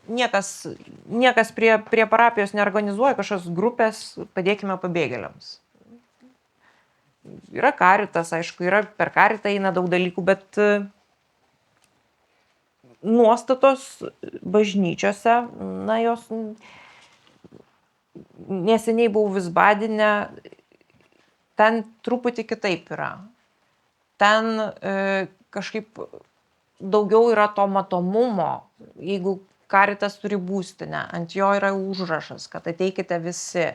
niekas prie parapijos neorganizuoja kažkokios grupės, padėkime pabėgėliams. Yra karitas, aišku, per karitą eina daug dalykų, bet nuostatos bažnyčiose, na, jos neseniai buvau Visbadine, ten truputį kitaip yra. Ten kažkaip daugiau yra to matomumo, jeigu karitas turi būstinę, ant jo yra užrašas, kad ateikite visi.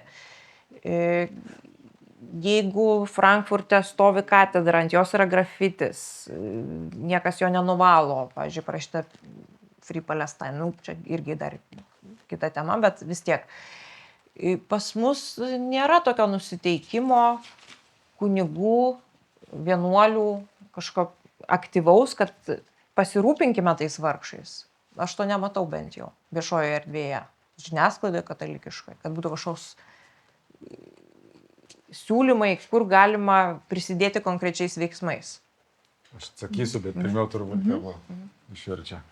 Jeigu Frankfurte stovi katedra, ant jos yra grafitis, niekas jo nenuvalo, pavyzdžiui, parašyta Free Palestine, nu, čia irgi dar kita tema, bet vis tiek. Pas mus nėra tokio nusiteikimo kunigų, vienuolių, kažko aktyvaus, kad pasirūpinkime tais vargšais. Aš to nematau bent jau viešojoje erdvėje, žiniasklaidoje katalikiškai, kad būtų kažkoks siūlymai, kur galima prisidėti konkrečiais veiksmais.
Aš atsakysiu, bet pirmiau turbūt tavo išverčia.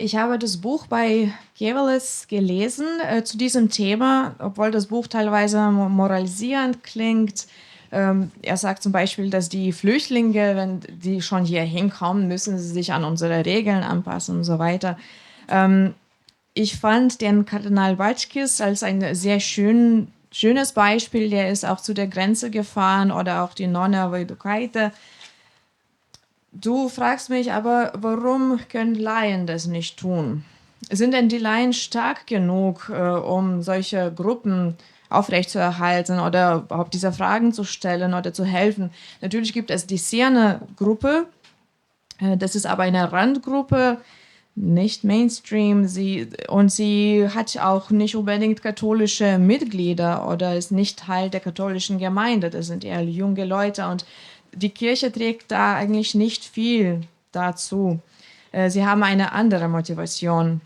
Ich habe das Buch bei Kievalis gelesen zu diesem Thema, obwohl das Buch teilweise moralisierend klingt. Er sagt zum Beispiel, dass die Flüchtlinge, wenn die schon hier hinkommen, müssen sie sich an unsere Regeln anpassen und so weiter. Ich fand den Kardinal Bačkis als ein sehr schönes Beispiel. Der ist auch zu der Grenze gefahren oder auch die Nonna Vaidogaitė. Du fragst mich aber, warum können Laien das nicht tun? Sind denn die Laien stark genug, um solche Gruppen aufrechtzuerhalten oder überhaupt diese Fragen zu stellen oder zu helfen? Natürlich gibt es die Siena-Gruppe, das ist aber eine Randgruppe, nicht Mainstream, sie hat auch nicht unbedingt katholische Mitglieder oder ist nicht Teil der katholischen Gemeinde, das sind eher junge Leute und die Kirche trägt da eigentlich nicht viel dazu. Sie haben eine andere Motivation.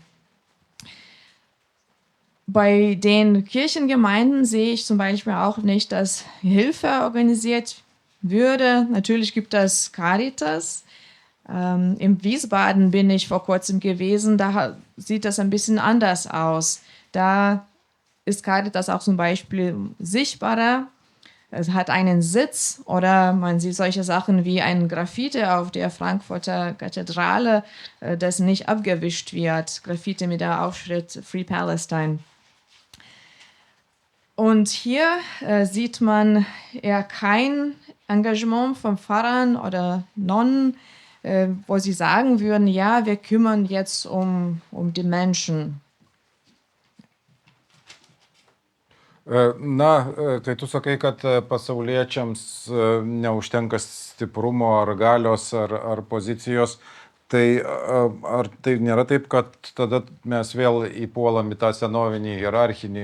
Bei den Kirchengemeinden sehe ich zum Beispiel auch nicht, dass Hilfe organisiert würde. Natürlich gibt es Caritas. Im Wiesbaden bin ich vor kurzem gewesen, da sieht das ein bisschen anders aus. Da ist Caritas auch zum Beispiel sichtbarer. es hat einen Sitz, oder man sieht solche Sachen wie ein Graffiti auf der Frankfurter Kathedrale, das nicht abgewischt wird. Graffiti mit der Aufschrift Free Palestine. Und hier sieht man eher kein Engagement von Pfarrern oder Nonnen, wo sie sagen würden, ja, wir kümmern jetzt um die Menschen.
Na, tai tu sakai, kad pasauliečiams neužtenka stiprumo ar galios ar pozicijos. Tai ar tai nėra taip, kad tada mes vėl įpuolam į tą senovinį hierarchinį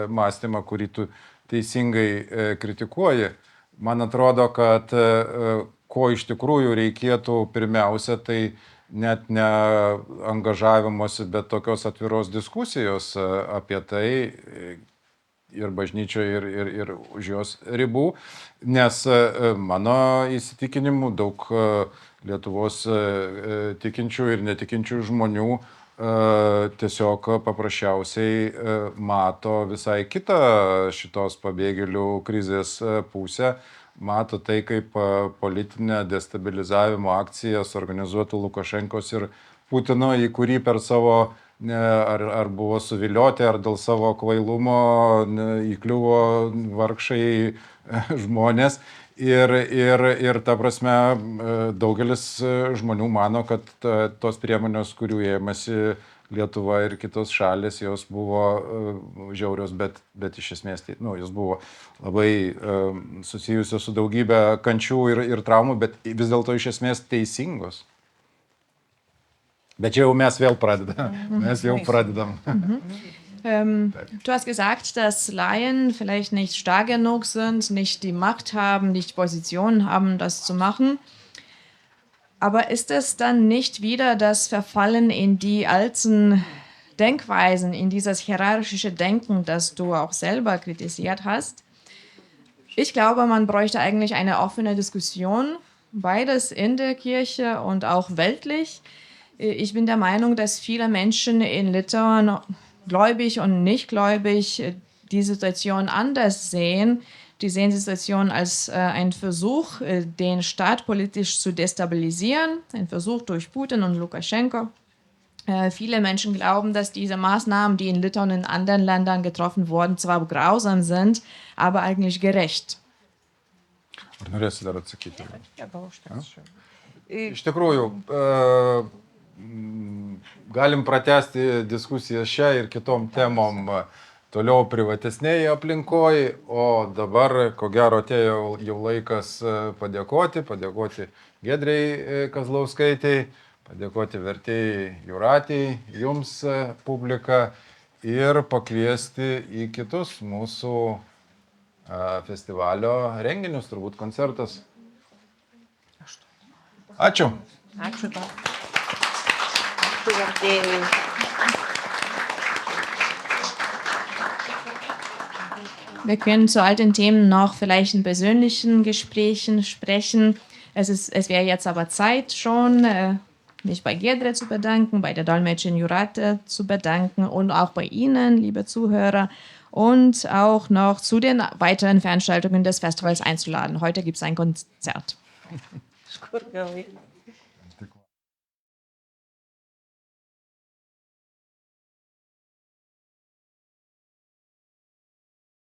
mąstymą, kurį tu teisingai kritikuoji? Man atrodo, kad ko iš tikrųjų reikėtų pirmiausia, tai net ne angažavimuose, bet tokios atviros diskusijos apie tai ir bažnyčioje, ir už jos ribų, nes mano įsitikinimu daug Lietuvos tikinčių ir netikinčių žmonių tiesiog paprasčiausiai mato visai kitą šitos pabėgėlių krizės pusę, mato tai kaip politinę destabilizavimo akciją suorganizuotų Lukašenkos ir Putino, į kurį per savo ar buvo suvilioti, ar dėl savo kvailumo įkliuvo vargšai žmonės. Ir ta prasme, daugelis žmonių mano, kad tos priemonės, kurių ėmėsi Lietuva ir kitos šalis, jos buvo žiaurios, bet iš esmės, jos buvo labai susijusios su daugybė kančių ir traumų, bet vis dėlto iš esmės teisingos. Bet jau mes vėl pradedam.
Du hast gesagt, dass Laien vielleicht nicht stark genug sind, nicht die Macht haben, nicht die Position haben, das zu machen. Aber ist es dann nicht wieder das Verfallen in die alten Denkweisen, in dieses hierarchische Denken, das du auch selber kritisiert hast? Ich glaube, man bräuchte eigentlich eine offene Diskussion, beides in der Kirche und auch weltlich. Ich bin der Meinung, dass viele Menschen in Litauen, gläubig und nicht gläubig, die Situation anders sehen. Die sehen die Situation als ein Versuch, den Staat politisch zu destabilisieren, ein Versuch durch Putin und Lukaschenko. Viele Menschen glauben, dass diese Maßnahmen, die in Litauen und in anderen Ländern getroffen wurden, zwar grausam sind, aber eigentlich gerecht.
Ar norėsi dar atsakyti?
Gal užteks.
Iš tikrųjų, galim pratęsti diskusijas šią ir kitom temom toliau privatesnėje aplinkoje, o dabar, ko gero, atėjo jau laikas padėkoti Giedrei Kazlauskaitei, padėkoti vertėjai Jūratei, jums publika ir pakviesti į kitus mūsų festivalio renginius, turbūt koncertas. Ačiū.
Ačiū tau. Ačiū vertėjai.
Wir können zu all den Themen noch vielleicht in persönlichen Gesprächen sprechen. Es wäre jetzt aber Zeit schon, mich bei Giedre zu bedanken, bei der Dolmetscherin Jurate zu bedanken und auch bei Ihnen, liebe Zuhörer, und auch noch zu den weiteren Veranstaltungen des Festivals einzuladen. Heute gibt es ein Konzert.
Iš kur gal